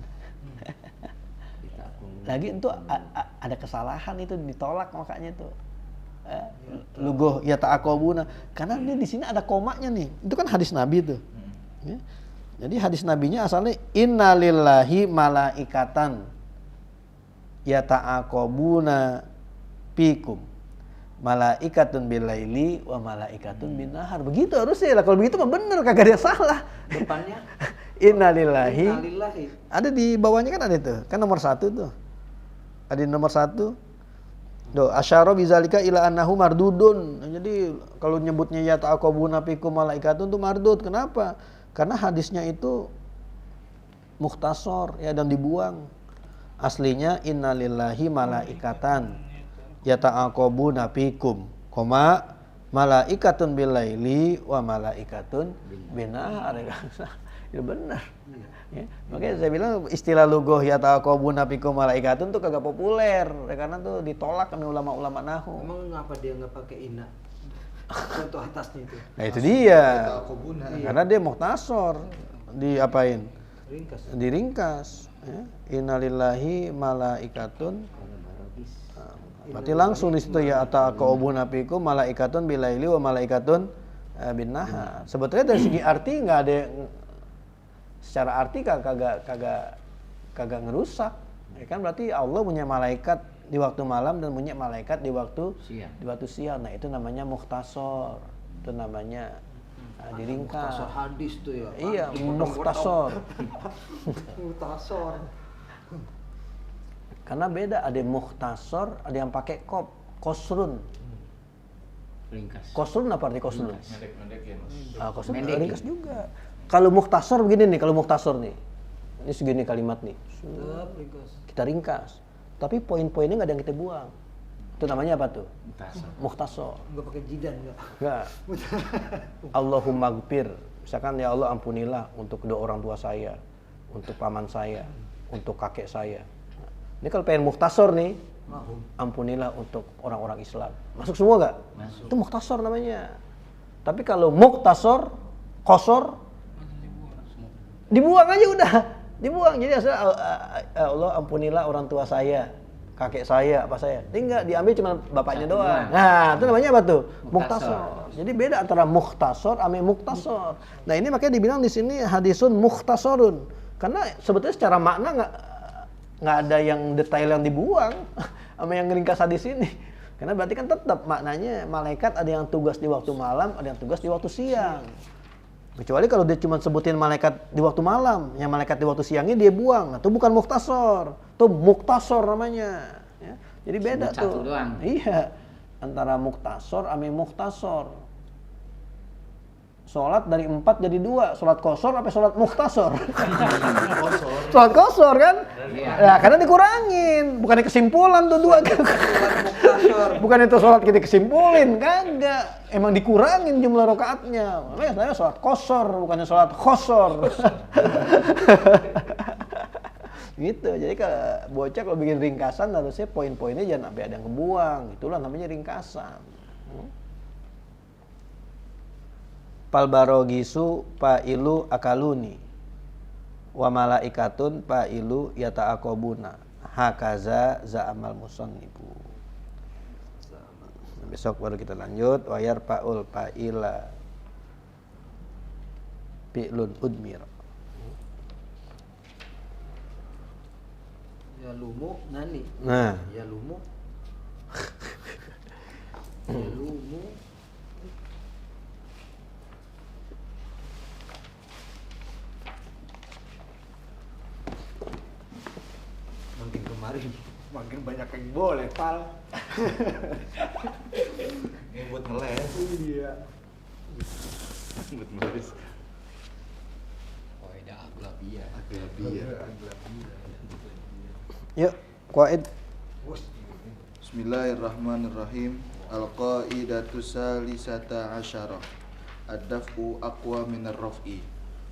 Lagi itu ada kesalahan itu ditolak makanya itu. Logo yata'aqabuna karena dia di sini ada komanya nih. Itu kan hadis Nabi tuh. Ya. Jadi hadis nabinya asalnya innalillahi malaikatan yata'aqabuna fikum malaikatun bil laili wa malaikatun bin nahar. Begitu harusnya lah. Kalau begitu mah bener, kagak ada salah. Depannya innalillahi. Ada di bawahnya kan ada itu. Kan nomor 1 tuh. Ada di nomor 1. Do asyara bizalika ila annahu mardudun. Jadi kalau nyebutnya yata'aqabuna fikum malaikatun itu mardud. Kenapa? Karena hadisnya itu mukhtasar ya dan dibuang. Aslinya innalillahi malaikatan yata'aqabuna fikum, koma malaikatun bilaili wa malaikatun binahar. Itu benar. Ya. Makanya saya bilang istilah lugoh yata'aqabuna fikum malaikatun tuh kagak populer, karena tuh ditolak sama ulama-ulama nahwu. Emang ngapa dia nggak pakai ina? Contoh atasnya itu. Nah itu dia. Yata'aqabuna. Karena dia mukhtasar. Diapain? Ringkas. Diringkas. Ya. Innalillahi malaikatun. Barobis. Berarti langsung di situ ya ataqabuna fikum malaikatun bilaili wa malaikatun bin nahar. Sebetulnya dari segi arti nggak ada, secara arti kagak ngerusak. Ya kan berarti Allah punya malaikat di waktu malam dan punya malaikat di waktu siang. Nah, itu namanya mukhtasar. Itu namanya diringkas. Mukhtasar hadis tuh ya. Iya, mukhtasar. Mukhtasar. Karena beda, ada mukhtasar, ada yang pakai kosrun. Ringkas. Kosrun apa arti kosrun? Ngedek-ngedekin. Kosrun Mendekin. ringkas juga. Kalau mukhtasar begini nih, kalau mukhtasar nih. Ini segini kalimat nih. Tetap ringkas. Kita ringkas. Tapi poin-poinnya nggak ada yang kita buang. Itu namanya apa tuh? Mukhtasar. Mukhtasar. Nggak pakai jidan nggak? Enggak. Allahumma gfir. Misalkan ya Allah ampunilah untuk kedua orang tua saya, untuk paman saya, untuk kakek saya. Ini kalau pengen mukhtasar nih, ampunilah untuk orang-orang Islam. Masuk semua nggak? Masuk. Itu mukhtasar namanya. Tapi kalau mukhtasar, kosor, dibuang aja udah. Dibuang. Jadi asal Allah ampunilah orang tua saya, kakek saya, apa saya. Ini enggak diambil cuma bapaknya Satu doang. doang. Nah, itu namanya apa tuh? Mukhtasar. Mukhtasar. Jadi beda antara mukhtasar sama mukhtasar. Nah, ini makanya dibilang di sini hadisun mukhtasarun. Karena sebetulnya secara makna nggak ada yang detail yang dibuang sama yang ringkas hadis ini. Karena berarti kan tetap maknanya malaikat ada yang tugas di waktu malam, ada yang tugas di waktu siang. Kecuali kalau dia cuma sebutin malaikat di waktu malam, yang malaikat di waktu siangnya dia buang. Nah, itu bukan mukhtasar, itu mukhtasar namanya. Ya. Jadi beda Sebut satu tuh. doang. Iya, antara mukhtasar sama mukhtasar. Sholat dari 4 jadi 2, sholat kosor apa sholat mukhtasar? Sholat kosor kan? Iya. Nah, karena dikurangin, bukannya kesimpulan tuh 2 kan? Bukan itu sholat kita kesimpulin, kagak. Emang dikurangin jumlah rakaatnya. Makanya saya sholat kosor, bukannya sholat khosor. Gitu. Jadi kalau bocah kalau bikin ringkasan harusnya poin-poinnya jangan sampai ada yang kebuang. Itulah namanya ringkasan. Palbarogisu pa'ilu akaluni wa malaikatun pa'ilu yata'aqabuna hakaza za'amal musannifu. Besok baru kita lanjut wayar pa'ul pa'ila fi'lun udmir. Ya lumu nani. Nah, Ya lumu. Ya lumu. Makin kemarin makin banyak yang boleh, Pal. Ini buat ngeles. Iya. Buat ngeles. Kaidah aglabiyah. Aglabiyah. yuk qaid. Bismillahirrahmanirrahim. Al-qaidatu salisata asyarah. Ad-daf'u aqwa minar raf'i.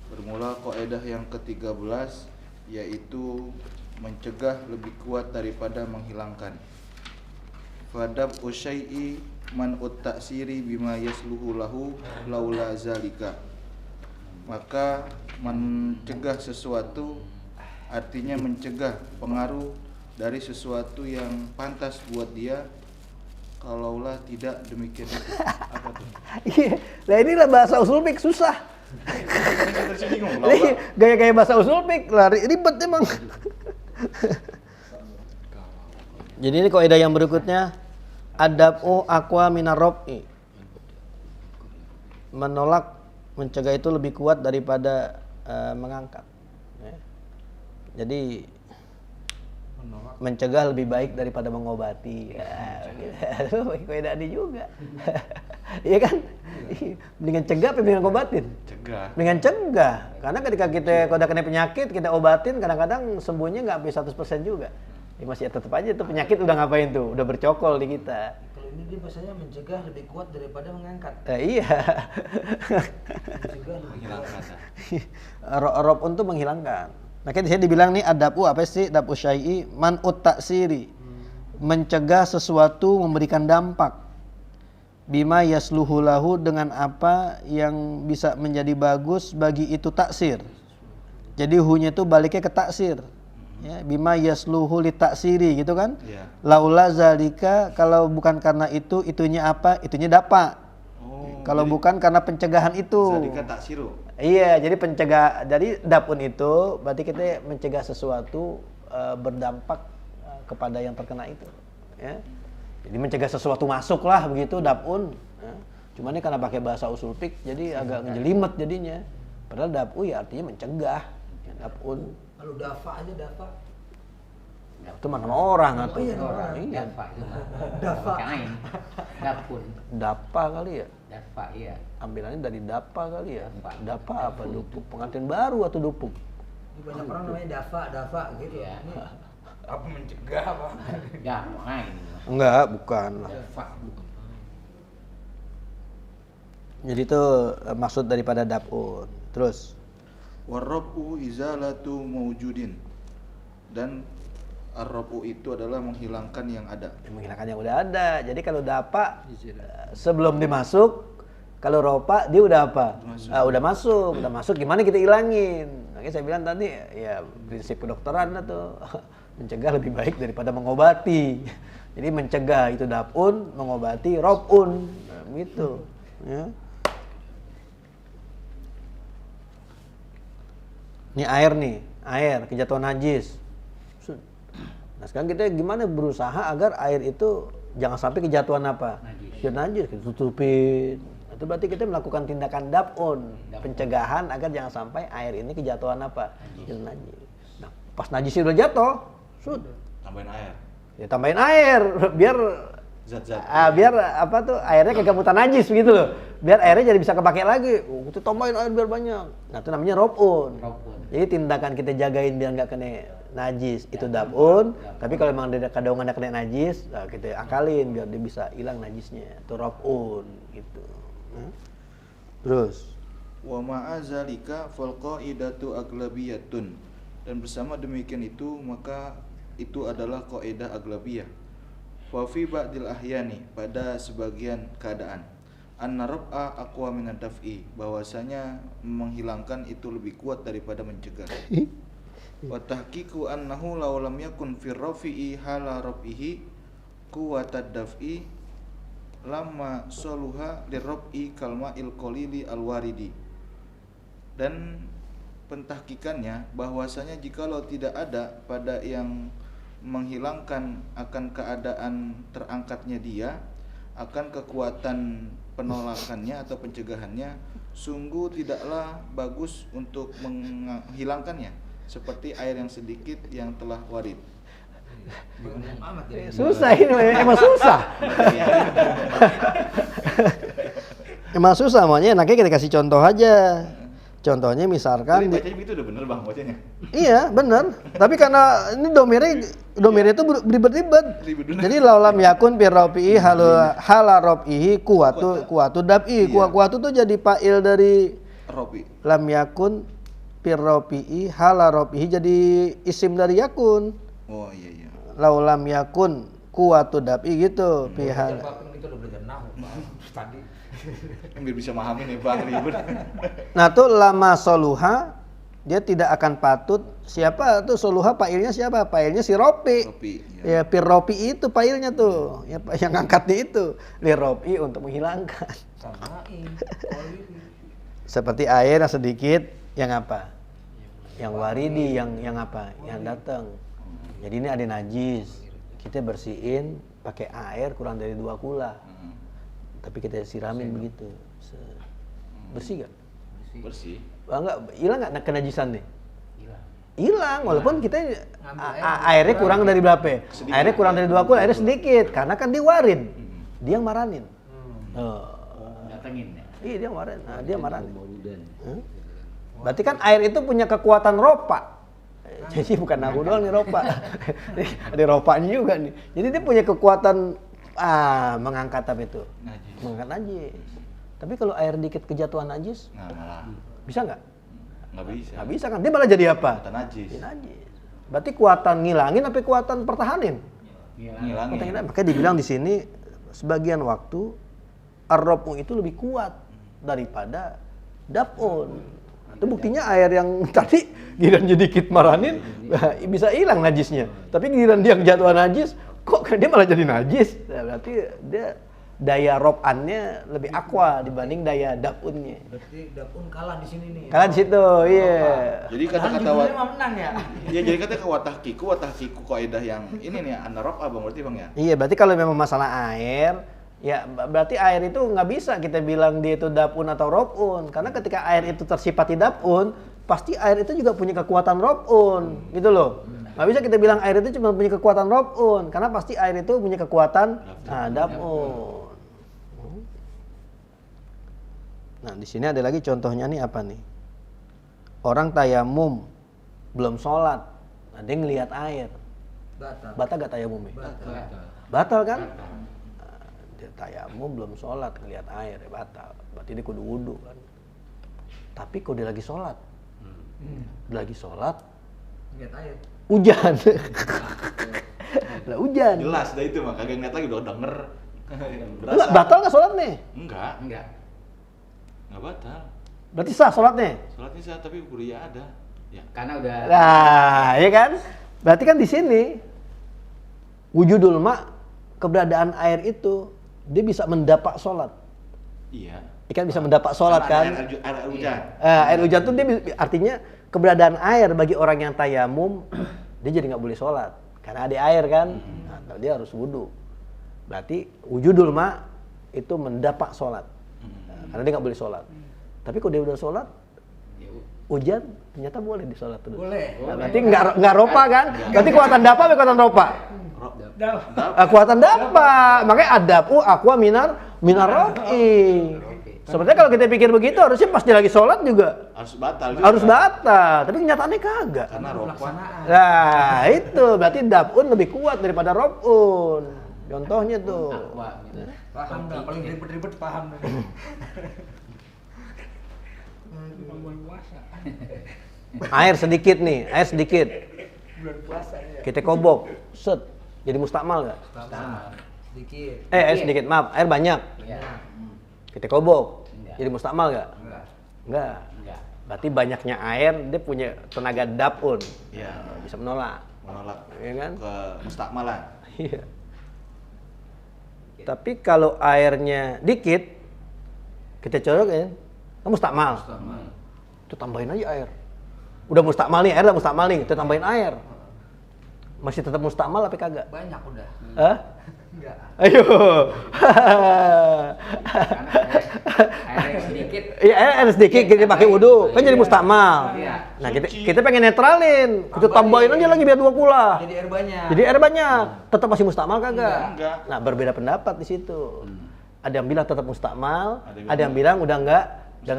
Bermula kaidah yang ke-13 yaitu mencegah lebih kuat daripada menghilangkan. Fadab usyai'i man ut-ta'siri bima yasluhu lahu laula zalika. Maka mencegah sesuatu artinya mencegah pengaruh dari sesuatu yang pantas buat dia kalaulah tidak demikian itu. Apa tuh? Iya, lah inilah bahasa usul fiqh susah. Tersinggung. Lah, iya, gaya-gaya bahasa usul fiqh lah ribet emang. Jadi ini kaidah yang berikutnya adab'u aqwa minar raf'i. Menolak, mencegah itu lebih kuat daripada mengangkat. Ya. Jadi mencegah lebih baik daripada mengobati. Ya, kaidah ini juga. Iya kan? Mendingan cegah apa mendingan obatin? Cegah. Dengan cegah, karena ketika kita kalau udah kena penyakit kita obatin kadang-kadang sembuhnya nggak sampai 100% juga. Ya masih tetap aja tuh penyakit udah ngapain tuh, udah bercokol di kita. Kalau ini dia bahasanya mencegah lebih kuat daripada mengangkat. Iya. Mencegah lebih Menghilangkan. Robun tuh menghilangkan. Makanya di sini dibilang nih adabu apa sih? Adabu syai'i man'ut taksiri. Mencegah sesuatu memberikan dampak. Bima yasluhu lahu dengan apa yang bisa menjadi bagus bagi itu taksir. Jadi hunya itu baliknya ke taksir. Ya, bima yasluhu li taksiri gitu kan? Iya. Laula zalika, kalau bukan karena itu, itunya apa? Itunya dapa. Oh, Kalau jadi bukan karena pencegahan itu. Zalika taksiru. Iya, jadi jadi dapun itu berarti kita mencegah sesuatu berdampak kepada yang terkena itu, ya. Jadi mencegah sesuatu masuk lah begitu dapun. Ya. Cuman ini karena pakai bahasa usul fiqh jadi agak ngejelimet jadinya. Padahal dapu ya artinya mencegah, ya, dapun. Kalau dafa aja dafa. Itu mah nama orang atau iya, Orang iya. dafa itu mah. Dafa. Kain. Dapun. Dapa kali ya. Dafa iya. Ambilannya dari dapa kali ya. Dapa. Dapa apa dupuk? Pengantin baru atau dupuk? Ini banyak orang namanya dafa gitu. Iya. Ini apa mencegah apa? Dafa ini mah. Enggak, bukan lah. Dafa bukan. Jadi itu maksud daripada dapun. Terus Warrabu izalatu mawjudin. Dan arrabu itu adalah menghilangkan yang ada. menghilangkan yang udah ada. Jadi kalau dapa sebelum dimasuk, kalau ropa dia udah apa? Udah masuk. Gimana kita ilangin? Makanya saya bilang tadi ya prinsip kedokteran lah tuh. Mencegah lebih baik daripada mengobati. Jadi mencegah itu dapun, mengobati robun, nah, gitu. Ya. Ini air kejatuhan najis. Nah sekarang kita gimana berusaha agar air itu jangan sampai kejatuhan apa? Najis, kita tutupin. Itu berarti kita melakukan tindakan dapun, pencegahan agar jangan sampai air ini kejatuhan apa? Najis. Nah pas najisnya udah jatuh, Tambahin air. ya tambahin air biar Zat-zat. biar apa tuh airnya kagak mutan najis begitu loh. Biar airnya jadi bisa kepake lagi. Kita tambahin air biar banyak. Nah itu namanya robun. Jadi tindakan kita jagain biar nggak kena najis itu dapun. Tapi kalau memang ada kadang ada kena najis, nah, kita akalin biar dia bisa hilang najisnya. Itu robun gitu. Terus Wa ma'azalika fal qaidatu aglabiyatun. Dan bersama demikian itu maka itu adalah kaidah aglabiyah. Wa fi ba'dil ahyani, pada sebagian keadaan, anna rab'a aqwa min ad-daf'i, bahwasanya menghilangkan itu lebih kuat daripada mencegah. Wa tahqiqu annahu law lam yakun fi rafi'i hala rab'ihi quwwatad daf'i lamma saluha lirab'i kalma'il qalili alwaridi. Dan pentahkikannya bahwasanya jikalau tidak ada pada yang menghilangkan akan keadaan terangkatnya dia, akan kekuatan penolakannya atau pencegahannya, sungguh tidaklah bagus untuk menghilangkannya seperti air yang sedikit yang telah warid. susah ini emang susah. Emang susah, makanya enaknya kita kasih contoh aja. Contohnya misalkan Tapi bacanya begitu udah bener bang bacanya. iya bener. Tapi karena ini domirnya itu beribet-ribet. Ribet bener. Jadi laulam yakun pirropi'i hala ropi'i kuatu dab'i. Iya. Kuatu tuh jadi fa'il dari Robi. lam yakun pirropi'i hala ropi'i jadi isim dari yakun. Oh iya iya. Laulam yakun kuatu dab'i gitu. Pihal. Apapun kita udah belajar nahu tadi. Biar bisa memahami nih bang ribet. Nah tuh lama soluha dia tidak akan patut. Siapa tuh soluha pailnya siapa? Pailnya si Ropi. Robi. Ya Ropi itu pailnya tuh. Ya, yang angkatnya itu li Ropi untuk menghilangkan. Samain. Seperti air yang sedikit yang apa? Yang waridi yang apa? Yang datang. Jadi ini ada najis. Kita bersihin pakai air kurang dari 2 kula. Tapi kita siramin begitu. Bersih gak? Bersih. Enggak, hilang nggak kenajisan nih? Hilang. Hilang, walaupun kita Ngambil airnya kurang dari berapa? Sedikit. Airnya kurang dari 2 kula, airnya sedikit. Karena kan dia warin. Dia yang maranin. Datengin ya. Iya dia maranin. Nah, dia maranin. Mauludan. Berarti kan air itu punya kekuatan ropa. Jadi bukan nahu doang nih ropa. Ada ropanya juga nih. Jadi dia punya kekuatan mengangkat apa itu? Najis. Mengangkat najis. Tapi kalau air dikit kejatuhan najis, Nah, malah bisa nggak? nggak bisa. Nggak bisa kan? Dia malah jadi apa? Kata najis. Jadi najis. Berarti kuatan ngilangin apa kuatan pertahanin? Ngilang. Ngilangin. Makanya dibilang di sini sebagian waktu ar-rabu itu lebih kuat daripada dapun. Itu buktinya air yang tadi giliran sedikit maranin bisa hilang najisnya. Tapi giliran dia kejatuhan najis, kok dia malah jadi najis? Nah, berarti dia daya rob-annya lebih aqua dibanding daya dapunnya. Berarti dapun kalah di sini nih. Karena di situ, iya. Jadi Padahal kata-kata judulnya mah menang ya. ya jadi kata watahkiku kaidah yang ini nih anarob Bang berarti Bang ya. Iya, berarti kalau memang masalah air, ya berarti air itu nggak bisa kita bilang dia itu dapun atau robun. Karena ketika air itu tersifati dapun, pasti air itu juga punya kekuatan robun, gitu loh. Nggak bisa kita bilang air itu cuma punya kekuatan robun, karena pasti air itu punya kekuatan dapun. Nah, di sini ada lagi contohnya nih apa nih? Orang tayamum belum sholat, nah, dia ngelihat air. Batal. Batal gak tayamumnya? Batal. Batal kan? Nah, dia tayamum belum sholat ngelihat air ya batal. Berarti dia kudu wudu kan. Tapi kalau dia lagi sholat, dia lagi sholat, Lihat air. hujan. Lah hujan. Jelas dah itu mah kagak ngeliat lagi udah denger. Enggak, batal nggak sholat nih? Enggak Enggak. batal. Berarti sah sholatnya? Sholatnya sah tapi kuliah ada. Ya. Karena udah Nah, ya kan? Berarti kan di sini wujudul ma, keberadaan air itu dia bisa mendapat sholat. Iya. Ikan bisa mendapat sholat Karena kan? Air hujan. Air hujan tuh dia artinya keberadaan air bagi orang yang tayamum dia jadi nggak boleh sholat karena ada air kan, nah, dia harus wudhu. Berarti wujudul ma itu mendapat sholat, nah, karena dia nggak boleh sholat. Tapi kalau dia udah sholat, hujan ternyata boleh disolat terus. Boleh. Nah, berarti nggak ropa kan? Berarti kuatan dapa apa kuatan ropa? Kuatan dapa. Makanya adapu aqua minar ropi. Sebenarnya kalau kita pikir begitu harusnya pas dia lagi sholat juga Harus batal juga. harus batal. Tapi kenyataannya kagak. Karena rokok. Pelaksanaan. Nah itu berarti dapun lebih kuat daripada robun. Contohnya tuh. aqua gitu. Paham dah, paling ribet-ribet paham dah. Air sedikit nih, air sedikit. Bulan puasa ya. Kita kobok, set. Jadi mustakmal nggak? Sama. Sedikit. Air sedikit, maaf. Air banyak. Iya. Kita kobok. Enggak. Jadi mustakmal nggak? Enggak. Enggak. Enggak. Berarti banyaknya air dia punya tenaga dapun. Iya. Bisa menolak. Menolak Iya kan? ke mustakmalan. Iya. Tapi kalau airnya dikit, kita colokin, kan mustakmal. Itu tambahin aja air. Udah mustakmal nih, air udah mustakmal nih, kita tambahin air. Masih tetap mustakmal apa kagak? Banyak udah. Hah? Enggak. Ayo. Air yang sedikit. Iya, air sedikit kita pakai wudhu, kan jadi mustakmal. Iya. Nah, kita pengen netralin. Kita tambahin aja lagi biar 2 kula. Jadi air banyak. Jadi air banyak, tetap masih mustakmal kagak? Enggak. Nah, berbeda pendapat di situ. Ada yang bilang tetap mustakmal, Ada ada yang bilang udah enggak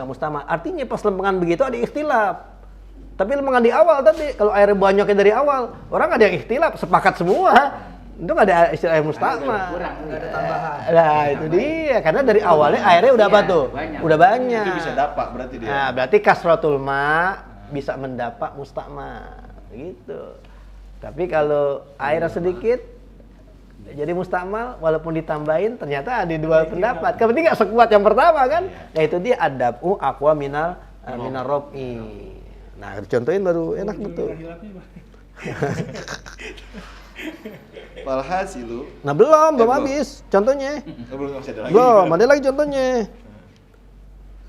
mustakmal. Artinya pas lempengan begitu ada ikhtilaf. Tapi lempengan di awal tadi, kalau air banyaknya dari awal, orang ada yang ikhtilaf, sepakat semua. Itu nggak ada istilah air mustakmal. Kurang, Enggak ada tambahan. Nah, itu dia. Karena dari awalnya airnya udah apa Iya, tuh? banyak. Udah banyak. Itu bisa dapat berarti dia. Nah, berarti kasratul ma bisa mendapat mustakmal. Gitu. Tapi kalau air sedikit jadi mustakmal walaupun ditambahin ternyata ada 2 pendapat. Kan berarti nggak sekuat yang pertama kan? Yaitu dia adabu aqua minal robi. Nah, contohin baru enak betul. Walhasilu. Nah, belum belum. habis. Contohnya. Belum masih ada lagi. Belum, ada lagi contohnya.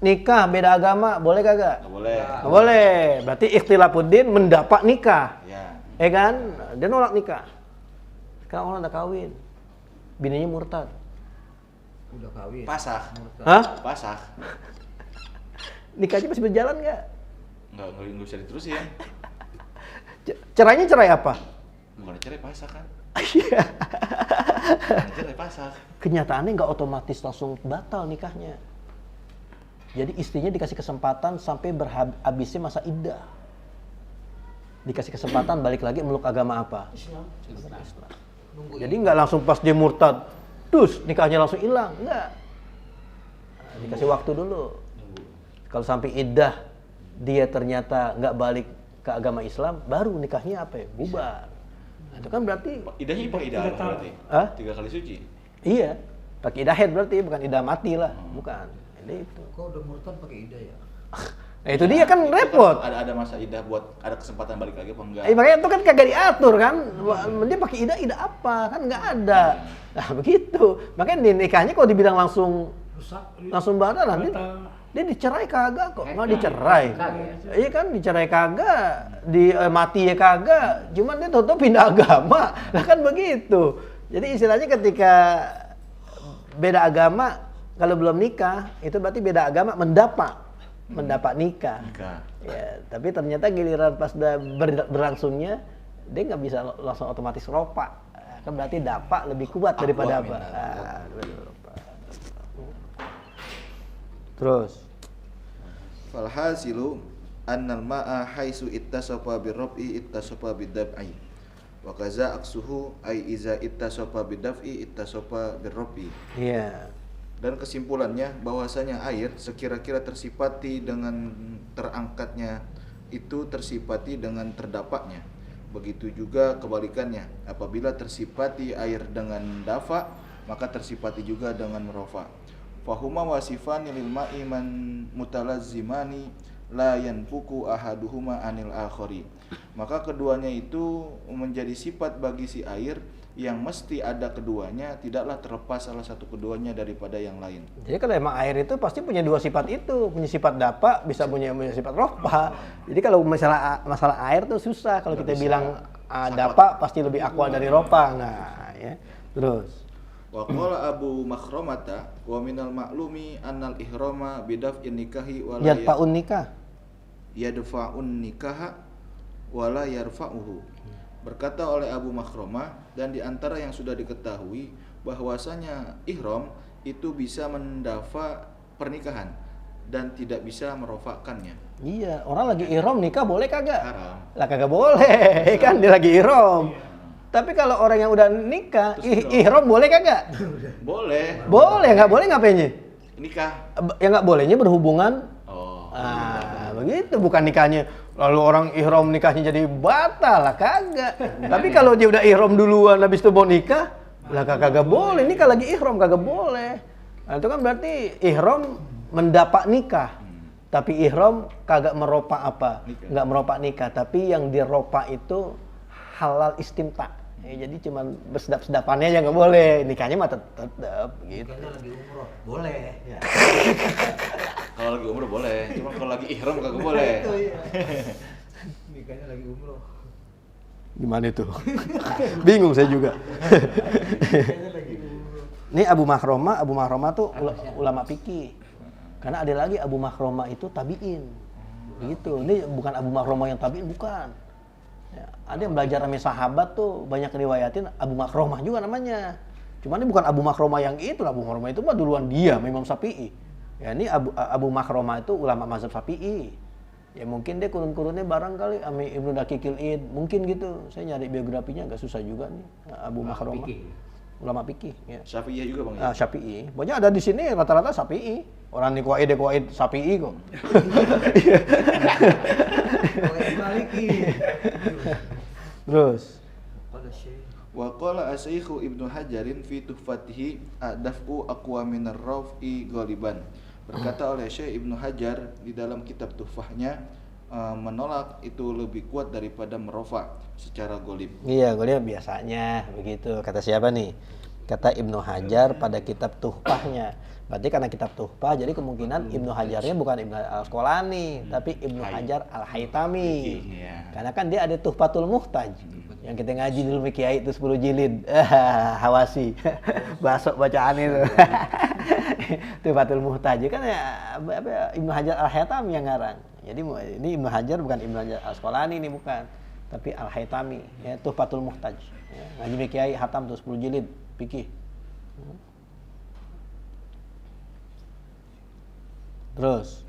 Nikah beda agama, boleh kagak? Nggak boleh. Nggak boleh. Berarti ikhtilafuddin mendapat nikah. Ya. Kan? Dia nolak nikah. Sekarang orang udah kawin. Bininya murtad. Udah kawin. Pasah. Hah? Pasah. Nikahnya masih berjalan nggak? Nggak bisa diterusin. Cerainya cerai apa? Bukan cerai pasah kan? Iya. Bukan cerai pasah. Kenyataannya nggak otomatis langsung batal nikahnya. Jadi istrinya dikasih kesempatan sampai habisnya masa iddah. dikasih kesempatan balik lagi meluk agama apa? Islam. Nunggu Jadi nggak langsung pas dia murtad, terus nikahnya langsung hilang, nggak. Nah, dikasih waktu dulu. Kalau sampai iddah dia ternyata nggak balik ke agama Islam, baru nikahnya apa ya? Bubar. Nah, itu kan berarti Idahnya pakai idah apa berarti? Hah? 3 kali suci. iya, pakai idah haid berarti bukan idah mati lah, bukan. Jadi itu. Kok udah murtad pakai ida ya? Nah itu dia kan repot. Ada masa idah buat ada kesempatan balik lagi apa enggak? Makanya itu kan kagak diatur kan. Dia pakai idah apa kan nggak ada. Nah begitu. Makanya di nikahnya kalau dibilang langsung batal nanti dia dicerai kagak kok. Nggak dicerai. Iya kan dicerai kagak, mati ya kagak. Cuman dia tutup pindah agama. Lah kan begitu. Jadi istilahnya ketika beda agama kalau belum nikah itu berarti beda agama mendapat nikah. Ya, tapi ternyata giliran pas udah berlangsungnya dia nggak bisa langsung otomatis ropa. Kan berarti dapat lebih kuat daripada apa? Terus Falhasilu annal ma'a haitsu ittasafa birrab'i ittasafa bidab'i. Wa kaza aksuhu ai iza ittasafa bidaf'i ittasafa birrab'i. iya. Dan kesimpulannya bahwasanya air sekira-kira tersifati dengan terangkatnya itu tersifati dengan terdapaknya. Begitu juga kebalikannya. Apabila tersifati air dengan dafa, maka tersifati juga dengan merofa. Fahuma wasifani lil ma'i man mutalazzimani la yanfuku ahaduhuma anil akhari. Maka keduanya itu menjadi sifat bagi si air yang mesti ada keduanya, tidaklah terlepas salah satu keduanya daripada yang lain. Jadi kalau emang air itu pasti punya dua sifat itu, punya sifat dapat, bisa punya sifat ropa. Jadi kalau masalah air tuh susah. Kalau kita bilang dapat pasti lebih aqua dari ropa, nah ya. Terus Wa qala Abu Makhramata wa minal ma'lumi annal ihrama bidaf'in nikahi wa la yadfa'un nikah. yadfa'un nikaha wa la yarfa'uhu. Berkata oleh Abu Makhramah, dan di antara yang sudah diketahui bahwasanya ihram itu bisa mendafa pernikahan dan tidak bisa merofakkannya. Iya, orang lagi ihram nikah boleh kagak? Haram. Lah kagak boleh, kan dia lagi ihram. Tapi kalau orang yang udah nikah, ihram boleh kagak? Boleh. Boleh, nggak boleh ngapainnya? Nikah. Yang nggak bolehnya berhubungan. Oh. Begitu, bukan nikahnya. Lalu orang ihram nikahnya jadi batal lah, kagak. Tapi kalau dia udah ihram duluan habis itu mau nikah, lah kagak boleh. Nikah lagi ihram kagak boleh. Nah, itu kan berarti ihram mendapat nikah. Tapi ihram kagak meropa apa? Nggak meropa nikah, tapi yang diropa itu halal istimta. Ya, jadi cuman bersedap-sedapannya aja nggak boleh. Nikahnya mah tetap gitu. Nikahnya lagi umroh, boleh. Ya. Kalau lagi umroh boleh, cuma kalau lagi ihram kagak boleh. Itu ya. Nikahnya lagi umroh. Gimana itu? Bingung saya juga. Nikahnya lagi umroh. Ini Abu Mahroma tuh ulama fikih. Karena ada lagi Abu Mahroma itu tabi'in. Gitu. Ini bukan Abu Mahroma yang tabi'in, bukan. Ya, ada yang belajar sama sahabat tuh banyak riwayatin Abu Mahroma juga namanya. Cuman ini bukan Abu Mahroma yang itu, Abu Mahroma itu mah duluan dia, Imam Syafi'i. Ya ini Abu Mahroma itu ulama mazhab Syafi'i. Ya mungkin dia kurun-kurunnya barangkali Ami Ibnu Daqiqil Id, mungkin gitu. Saya nyari biografinya agak susah juga nih. Abu Mahroma. Ulama fikih, ya. Syafi'iyah juga Bang. Syafi'i. Banyak ada di sini rata-rata Syafi'i. Orang nih kuaid Syafi'i kok. Terus Wa qala Asy-Syaikh Ibnu Hajarin fi Tuhfatihi adaf'u aqwa min ar-raf'i ghaliban. Berkata oleh Syekh Ibnu Hajar di dalam kitab Tuhfahnya, menolak itu lebih kuat daripada merofa secara golib. Iya, golib biasanya begitu. Kata siapa nih? Kata Ibnu Hajar pada kitab Tuhfahnya. Berarti karena kitab Tuhfah, jadi kemungkinan Ibnu Hajarnya bukan Ibnu Al-Asqalani, tapi Ibnu Hajar Al-Haytami. Karena kan dia ada Tuhfatul Muhtaj. Yang kita ngaji dulu Kiai itu 10 jilid. Hawasi. Basok bacaan itu. Tuhfatul Muhtaj kan ya Ibnu Hajar Al-Haytami yang ngarang. Jadi ini Ibnu Hajar bukan Ibnu Hajar Al-Asqalani, ini bukan, tapi Al-Haytami, ya, Tuhfatul Muhtaj. Ya, ngaji Kiai hatam tuh 10 jilid fikih. Terus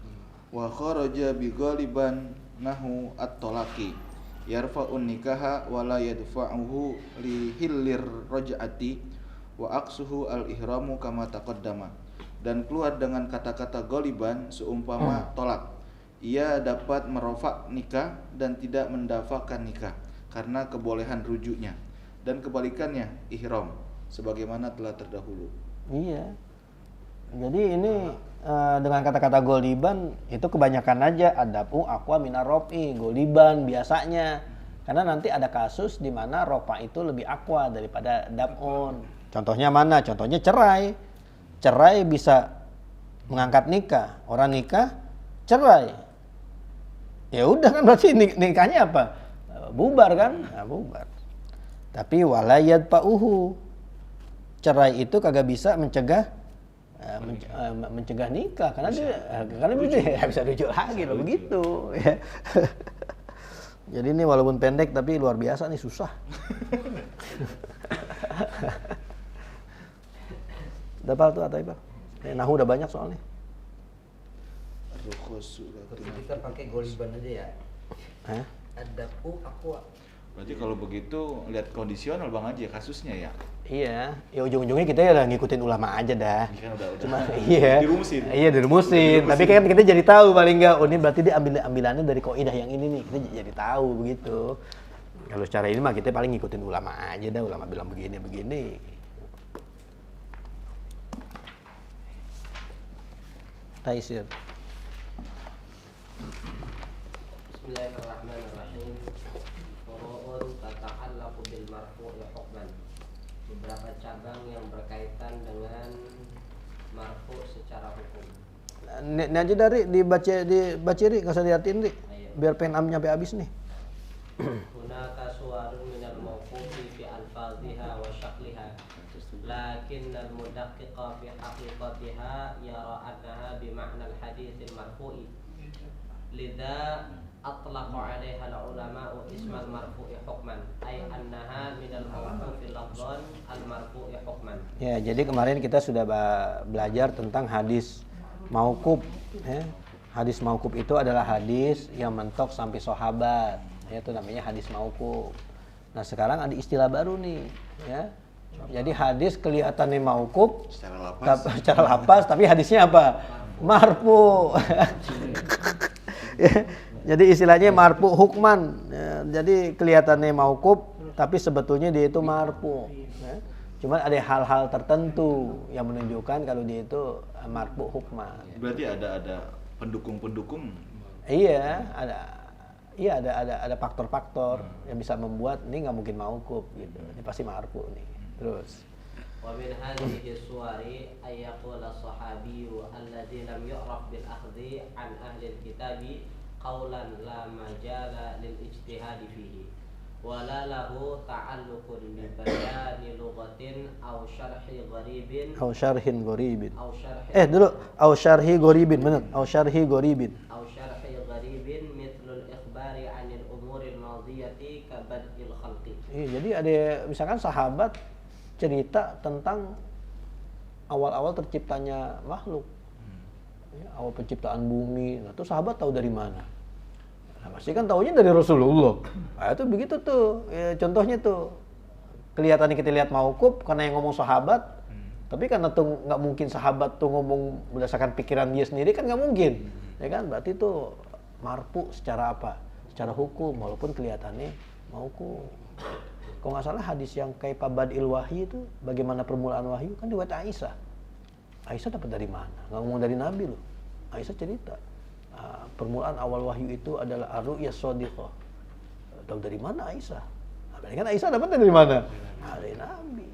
Wa kharaja bi ghaliban nahu at-talaqi. yarfa'un nikaha wa la yadfa'uhu li hillir raj'ati wa aqsuhu al-ihramu kama taqaddama. Dan keluar dengan kata-kata goliban seumpama tolak. Ia dapat merofak nikah dan tidak mendafakan nikah karena kebolehan rujuknya, dan kebalikannya ihram sebagaimana telah terdahulu. Iya. Jadi ini dengan kata-kata goliban itu kebanyakan aja adapu aqua minar rofi, goliban biasanya. Karena nanti ada kasus di mana rofa itu lebih aqua daripada dab'un. Contohnya mana? Contohnya cerai. Cerai bisa mengangkat nikah. Orang nikah, cerai. Ya udah kan berarti nikahnya apa? Bubar kan? Nah, bubar. Tapi walayad pauhu. Cerai itu kagak bisa mencegah nikah karena dia bisa rujuk lagi loh begitu ya. Jadi ini walaupun pendek tapi luar biasa nih, susah. Udah apa tuh atau apa? Nahu udah banyak soalnya. Tapi kita pakai goliban aja ya. Hah? Adapu aqua. Berarti kalau begitu lihat kondisional Bang aja kasusnya ya. Iya, ya ujung-ujungnya kita ya udah ngikutin ulama aja dah. Kan udah. Cuma iya. Dirumusin. Iya, dirumusin. Tapi kan kita jadi tahu paling enggak, oh ini berarti dia ambilannya dari kaidah yang ini nih. Kita jadi tahu begitu. Kalau secara ini mah kita paling ngikutin ulama aja dah, ulama bilang begini. Taisir. Bismillahirrahmanirrahim. Furu'un tata'allaqu bil marfu'i hukman. Beberapa cabang yang berkaitan dengan marfu' secara hukum. Ini aja dari dibaca Ri, enggak usah dilihatin Ri. Biar pengen nyampe habis nih. Hunaka suwarun minal mawqufi fi alfaziha wa syakliha. Lakin al-mudaqqiqa fi haqiqatiha yara annaha bi ma'na al-haditsil marfu'i. Lidha atlaqa 'alaiha al-ulama'u ismal marfu'i hukman ay annaha minal mawqufi lafdhan al-marfu'i hukman. Ya, jadi kemarin kita sudah belajar tentang hadis mauquf ya. Hadis mauquf itu adalah hadis yang mentok sampai sahabat. Ya, itu namanya hadis mauquf. Nah, sekarang ada istilah baru nih, ya. Jadi hadis kelihatannya mauquf secara lapas tapi hadisnya apa? Marfu. Ya, jadi istilahnya marfu hukman. Ya, jadi kelihatannya mauquf tapi sebetulnya dia itu marfu. Ya. Cuman ada hal-hal tertentu yang menunjukkan kalau dia itu marfu hukman. Berarti ada pendukung-pendukung. Iya, ada faktor-faktor yang bisa membuat ini nggak mungkin mauquf gitu. Ini pasti marfu nih. Terus Wa min hadhihi suwari ay yaqula sahabiyyu alladzi lam yu'raf bil akhdhi an ahli al-kitabi qawlan la majala lil ijtihadi fihi wa la lahu ta'alluqun bi bayani lughatin aw syarhi gharibin au syarhin gharibin. aw syarhi Dulu au syarhi gharibin, benar. Au syarhi gharibin. aw syarhi gharibin mithlu al-ikhbari 'anil umuri al-madiyati ka bad'il khalqi. Iya, jadi ada misalkan sahabat cerita tentang awal-awal terciptanya makhluk. Ya, awal penciptaan bumi. Nah, itu sahabat tahu dari mana? Nah, pasti kan taunya dari Rasulullah. Nah, itu begitu tuh. Ya, contohnya tuh. Kelihatannya kita lihat mauquf karena yang ngomong sahabat. Tapi karena tuh nggak mungkin sahabat tuh ngomong berdasarkan pikiran dia sendiri kan nggak mungkin. Ya kan? Berarti itu marfu secara apa? Secara hukum walaupun kelihatannya mauquf. Kalau nggak salah hadis yang kayak Badil Wahyi itu bagaimana permulaan wahyu kan riwayat Aisyah. Aisyah dapat dari mana? Nggak ngomong dari Nabi loh. Aisyah cerita permulaan awal wahyu itu adalah ar-ru'ya shadiqah. Tahu dari mana Aisyah? Nah, berarti kan Aisyah dapat dari mana? Nah, dari Nabi.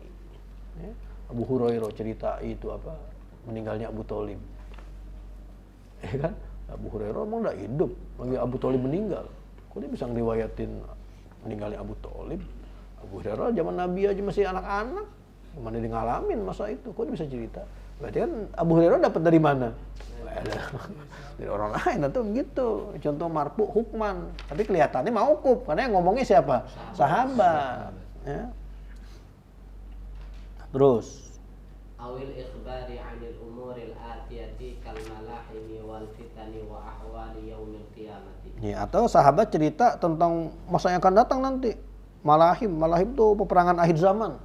Ya. Abu Hurairah cerita itu apa? Meninggalnya Abu Thalib. Ya kan? Abu Hurairah emang nggak hidup, lagi Abu Thalib meninggal. Kok dia bisa ngeriwayatin meninggalnya Abu Thalib? Abu Hurairah zaman Nabi aja masih anak-anak, gimana dia ngalamin masa itu? Kok dia bisa cerita? Berarti kan Abu Hurairah dapat dari mana? Dari orang lain atau begitu. Contoh marfu hukman, tapi kelihatannya mauquf karena yang ngomongnya siapa? Sahabat. Ya. Terus awil ikhbari 'anil umuril atiyati kal malahimi wal fitani wa ahwali yaumil qiyamati. Ya, atau sahabat cerita tentang masa yang akan datang nanti. Malahim itu peperangan akhir zaman.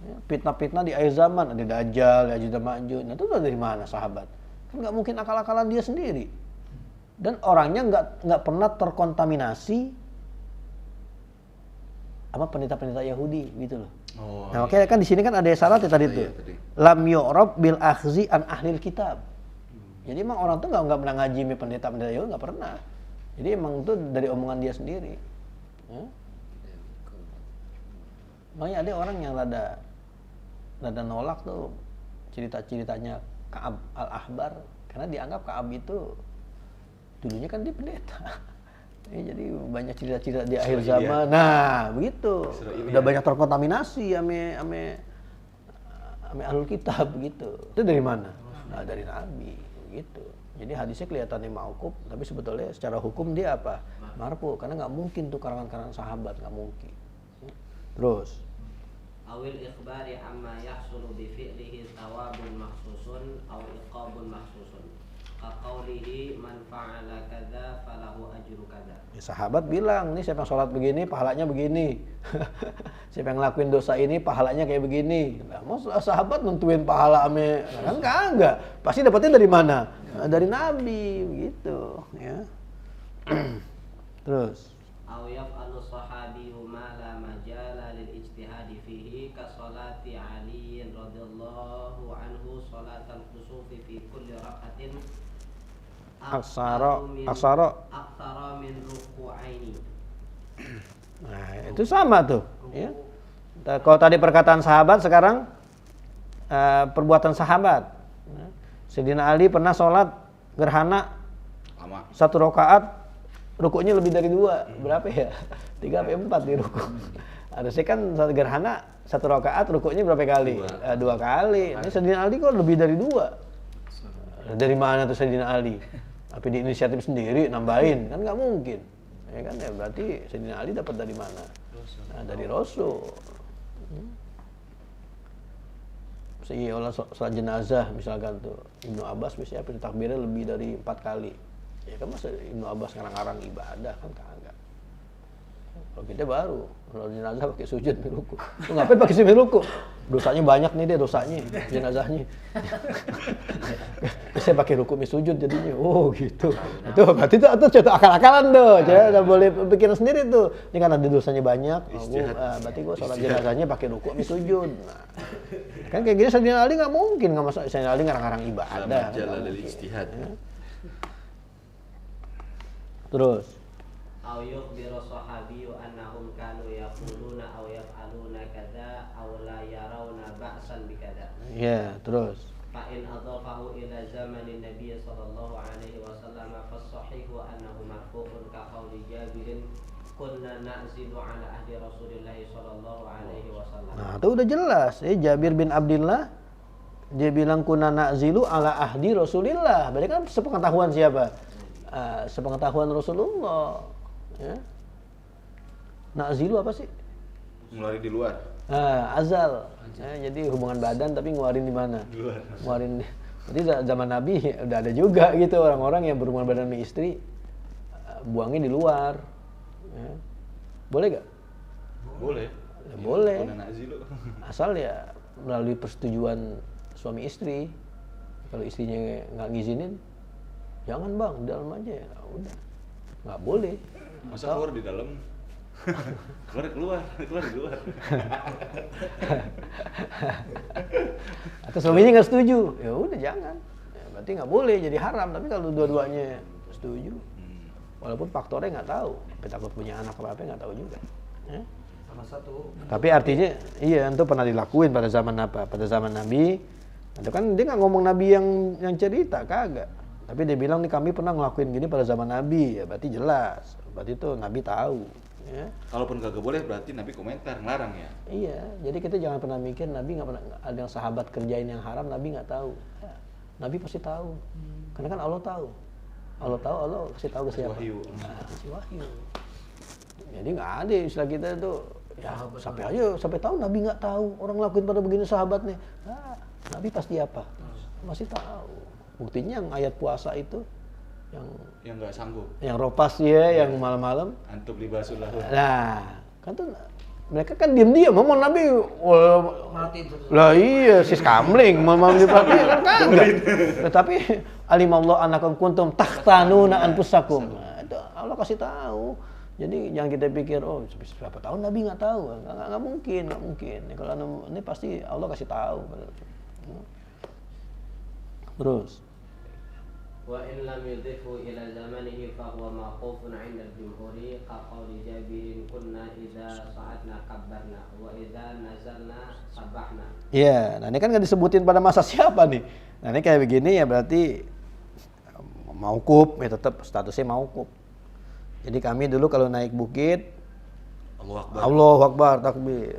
Ya, fitnah-fitnah di akhir zaman, ada Dajjal, Ya'juj dan Ma'juj. Nah, itu dari mana sahabat? Kan nggak mungkin akal-akalan dia sendiri. Dan orangnya nggak pernah terkontaminasi sama pendeta-pendeta Yahudi gitu loh. Oh, Nah, makanya kan di sini kan ada syarat ya tadi tuh. tadi. Lam yu'rab bil akhzi an ahlil kitab. Jadi emang orang tuh nggak pernah ngaji sama pendeta-pendeta Yahudi, nggak pernah. Jadi emang itu dari omongan dia sendiri. Ya? Makanya ada orang yang rada nolak tuh cerita-ceritanya Ka'ab al-Ahbar karena dianggap Ka'ab itu dulunya kan dia pendeta. Ya, jadi banyak cerita-cerita di akhir zaman. Nah, begitu. Udah banyak terkontaminasi ame ahlul kitab begitu. Itu dari mana? Nah, dari Nabi gitu. Jadi hadisnya kelihatannya mauquf, tapi sebetulnya secara hukum dia apa? Marfu, karena nggak mungkin tuh karangan-karangan sahabat, nggak mungkin. Terus Awil ikhbari amma yahsulu bi fi'lihi thawabun makhsusun aw iqabun makhsusun. Kaqaulihi man fa'ala kadza falahu ajru kadza. ya, sahabat bilang, nih siapa yang sholat begini, pahalanya begini. Siapa yang ngelakuin dosa ini, pahalanya kayak begini. Nah, mau sahabat nentuin pahala ame, kan kagak. Pasti dapetnya dari mana? Nah, dari Nabi, begitu. Ya. Terus. Aw yaf'alu sahabiyyu ma la majala lil ijtihadi fihi ka salati Ali radhiyallahu anhu salatal kusufi fi kulli rak'atin Aksara min ruku'aini. Nah, itu sama tuh. Ya. Kalau tadi perkataan sahabat, sekarang perbuatan sahabat. Sayyidina Ali pernah sholat gerhana lama. 1 rakaat, rukuknya lebih dari 2. Berapa ya? 3 sampai 4 di ruku. Harusnya kan saat gerhana 1 rakaat, rukuknya berapa kali? 2 kali. Ini Sayyidina Ali kok lebih dari 2? Dari mana tuh Sayyidina Ali? Tapi di inisiatif sendiri nambahin, kan nggak mungkin. Ya kan, ya berarti Sayyidina Ali dapat dari mana? Nah, dari Rasul. Allah sholat jenazah misalkan tuh Ibnu Abbas biasanya takbirnya lebih dari 4 kali. Ya kan masa Ibnu Abbas ngarang-ngarang ibadah kan kagak. Kalau kita baru kalau jenazah pakai sujud di ruku. Lu ngapain pakai sujud di ruku? Dosanya banyak nih dia dosanya jenazahnya. Saya pakai ruku sujud jadinya. Oh gitu. Itu berarti itu contoh akal-akalan tuh. Ya udah boleh pikiran sendiri tuh. Ini kan ada dosanya banyak. Berarti gua sholat jenazahnya pakai ruku sujud. Nah, kan kayak gini Sayyidina Ali nggak mungkin nggak masuk Sayyidina Ali ngarang-ngarang ibadah. Jalan dari ijtihad. Ya. Terus Aw yukhbiru sahabiyyu annahum kanu yaquluna aw yaf'aluna kadza aw la yarawna ba'san bi kadza. ya, terus Fa in adhafahu ila zamanin Nabiy sallallahu alaihi wasallam fa sahihu annahu marfu'un ka qauli Jabirin kunna na'zilu ala ahdi Rasulillah sallallahu alaihi wasallam. Nah, itu udah jelas. Jabir bin Abdullah dia bilang kunna na'zilu ala ahdi Rasulillah. Berarti kan sepengetahuan siapa? Sepengetahuan Rasulullah. Ya. Na'zilu apa sih? Ngeluarin di luar. Azal. Ya, jadi hubungan badan tapi ngeluarin di mana? Ngeluarin. Jadi zaman Nabi udah ada juga gitu orang-orang yang berhubungan badan sama istri buangnya di luar. Ya. Boleh gak? Boleh. Ya, boleh. Asal ya melalui persetujuan suami istri. Kalau istrinya nggak ngizinin, jangan bang, di dalam aja ya. Udah, nggak boleh. Masa keluar di dalam? keluar di luar. Atau suaminya nggak setuju, ya udah jangan. Ya, berarti nggak boleh, jadi haram. Tapi kalau dua-duanya setuju, walaupun faktornya nggak tahu, tapi takut punya anak apa nggak tahu juga. Ya. Salah satu. Tapi artinya, iya itu pernah dilakuin pada zaman apa? Pada zaman Nabi. Itu kan dia nggak ngomong Nabi yang cerita, kagak. Tapi dia bilang nih kami pernah ngelakuin gini pada zaman Nabi, ya berarti jelas. Berarti itu Nabi tahu. Ya. Kalaupun kagak boleh berarti Nabi komentar, ngelarang ya? Iya, jadi kita jangan pernah mikir Nabi nggak pernah ada yang sahabat kerjain yang haram, Nabi nggak tahu. Ya, Nabi pasti tahu, karena kan Allah tahu. Allah tahu, Allah kasih tahu ke siapa? Wahyu. Nah, kasih wahyu. Jadi nggak ada istilah kita itu, ya sampai tahu Nabi nggak tahu orang lakuin pada begini sahabatnya. Nah, Nabi pasti apa? Masih tahu. Buktinya yang ayat puasa itu Yang nggak sanggup. yang ropas ya, yang malam-malam. Antum libasul lahu. Nah, kan tuh mereka kan diam-diam, ngomong Nabi, wah, Merhatiin satu-satu. lah iya, sis kamling, mau diperhatiin kan kagak. Tetapi alimallahu annakum kuntum takhtanuna anfusakum. Nah, itu Allah kasih tahu. Jadi jangan kita pikir, oh berapa tahun Nabi nggak tahu, nggak mungkin. Ya, kalau ini pasti Allah kasih tahu. Terus. وإن لم يضفه إلى زمنه فهو موقوف عند الجمهور كقول جابر كنا إذا صعدنا كبرنا وإذا نزلنا سبحنا. Iya, nah ini kan nggak disebutin pada masa siapa nih. Nah ini kayak begini ya berarti mauquf, ya tetap statusnya mauquf. Jadi kami dulu kalau naik bukit, Allahu Akbar, takbir.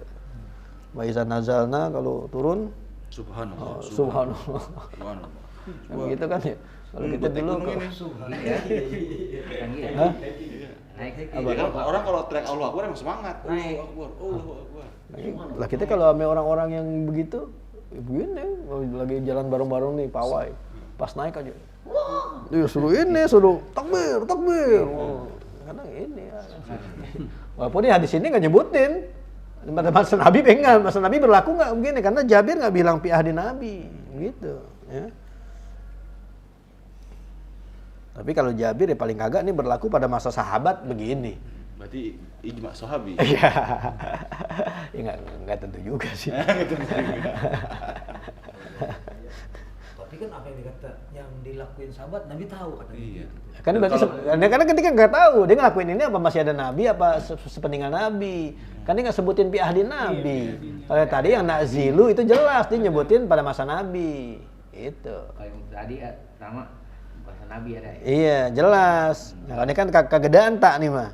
Wa iza nazalna, kalau turun, Subhanallah. subhanallah. Subhanallah. Gitu kan ya. Kalau kita dulu Hah? Naik. Ya kan orang kalau teriak Allahu Akbar emang semangat. Allahu Akbar, Allahu Akbar. Lah kita kalau sama orang-orang yang begitu, ya begini, lagi jalan bareng-bareng nih, pawai. Pas naik aja, dia suruh takbir. Karena ini ya. Walaupun di hadis ini nggak nyebutin. Pada masa Nabi enggak, masa Nabi berlaku nggak begini, karena Jabir nggak bilang fi ahdi Nabi, gitu. Ya. Tapi kalau Jabir ya paling kagak nih berlaku pada masa sahabat begini. Berarti ijma sahabi. Iya. Ya nggak tentu juga sih. Tapi kan apa yang dikata yang dilakuin sahabat Nabi tahu kan. Iya. Kan berarti karena ketika nggak tahu dia ngelakuin ini apa masih ada Nabi apa sepeninggal Nabi. Kan dia nggak sebutin fi ahdi Nabi. Kalau tadi yang nakzilu itu jelas dia nyebutin pada masa Nabi. Itu. Kalau tadi nama bahasa Nabi ada ya. Iya, jelas. Nah, ini kan kagedaan tak nih mah.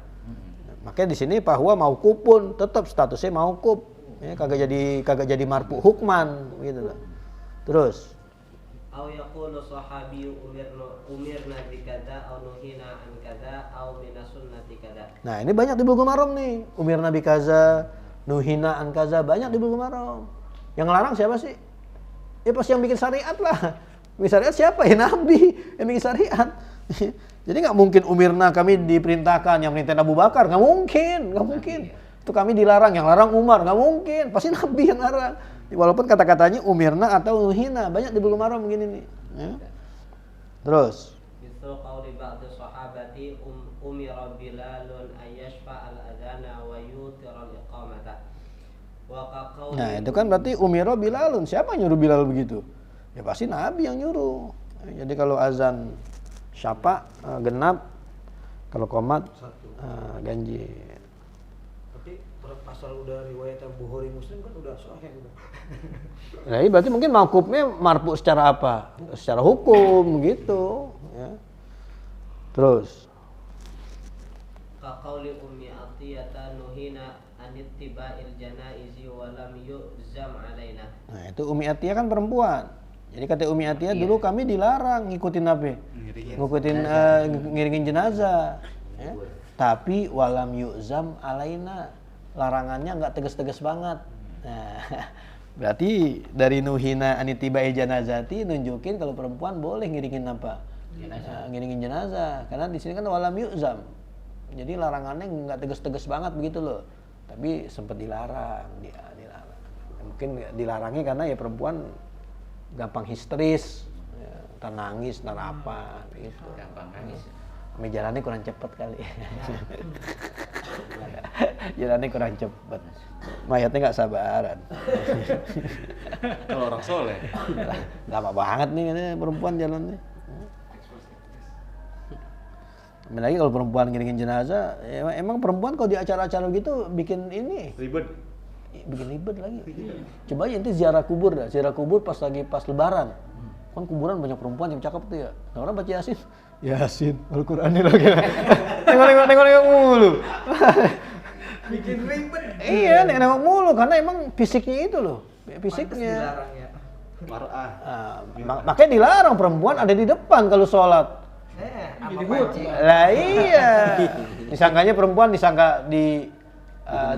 Makanya di sini bahwa mauquf pun tetap statusnya mauquf. Ya, kagak jadi marfu hukman gitu loh. Terus Au yaqulu sahabi umirna bikadza au nuhina an kadza au minas sunnati kadza. nah, ini banyak di Bulughul Maram nih. Umir Nabi kaza, nuhina an kaza, banyak di Bulughul Maram. Yang ngelarang siapa sih? Ya pasti yang bikin syariat lah. Bikin syariat siapa? Ya Nabi yang bikin syariat. Jadi nggak mungkin umirna kami diperintahkan, yang perintah Abu Bakar, nggak mungkin. Itu kami dilarang, yang larang Umar, nggak mungkin. Pasti Nabi yang larang. Walaupun kata-katanya umirna atau nuhina, banyak di Bulughul Maram begini nih. Ya. Terus. Misal qauli ba'd sahabati umira Bilalun ayyashfa al-adana wa yutira al-iqamata. Wa qaqauli. Nah, itu kan berarti umira Bilalun. Siapa yang nyuruh Bilal begitu? Ya pasti Nabi yang nyuruh. Jadi kalau azan syafa genap, kalau qomat ganjil. Tapi asal udah riwayat Bukhari Muslim kan udah sahih udah. Nah, ini berarti mungkin mauqufnya marfu secara apa? Secara hukum gitu, ya. Terus Kaqauli ummi atiyata nuhina an ittiba'il janaizi wa lam yuzam alaina. nah itu Umi Atiyah kan perempuan. Jadi kata Umi Atiyah dulu kami dilarang ngikutin apa? Ngiringin jenazah. Ya. Tapi walam yuzam alaina. Larangannya nggak tegas-tegas banget. Nah, berarti dari nuhina anitibai janazati nunjukin kalau perempuan boleh ngiringin apa? Ngiringin jenazah. Karena di sini kan walam yuzam. Jadi larangannya nggak tegas-tegas banget begitu loh. Tapi sempat dilarang, dilarang. Mungkin dilarangnya karena ya perempuan gampang histeris, ya, ntar nangis, ntar apa gitu. Gampang nangis. Jalannya kurang cepet kali. Jalannya kurang cepet. Mayatnya nggak sabaran. Kalau orang soleh. Lama banget nih katanya perempuan jalannya. Lagi kalau perempuan ngiringin jenazah, emang perempuan kalau di acara-acara gitu bikin ini Ribet. bikin ribet lagi. Coba aja nanti ziarah kubur dah, ziarah kubur pas lebaran. Kan kuburan banyak perempuan yang cakep tuh ya. Nah, orang baca Yasin. Yasin, Al-Qur'an ini lagi. Nengok mulu. Bikin ribet. Iya, nengok mulu karena emang fisiknya itu loh. Fisiknya. Mar'ah. Makanya dilarang perempuan ada di depan kalau sholat. Apa pancing? Lah iya. Disangkanya perempuan disangka di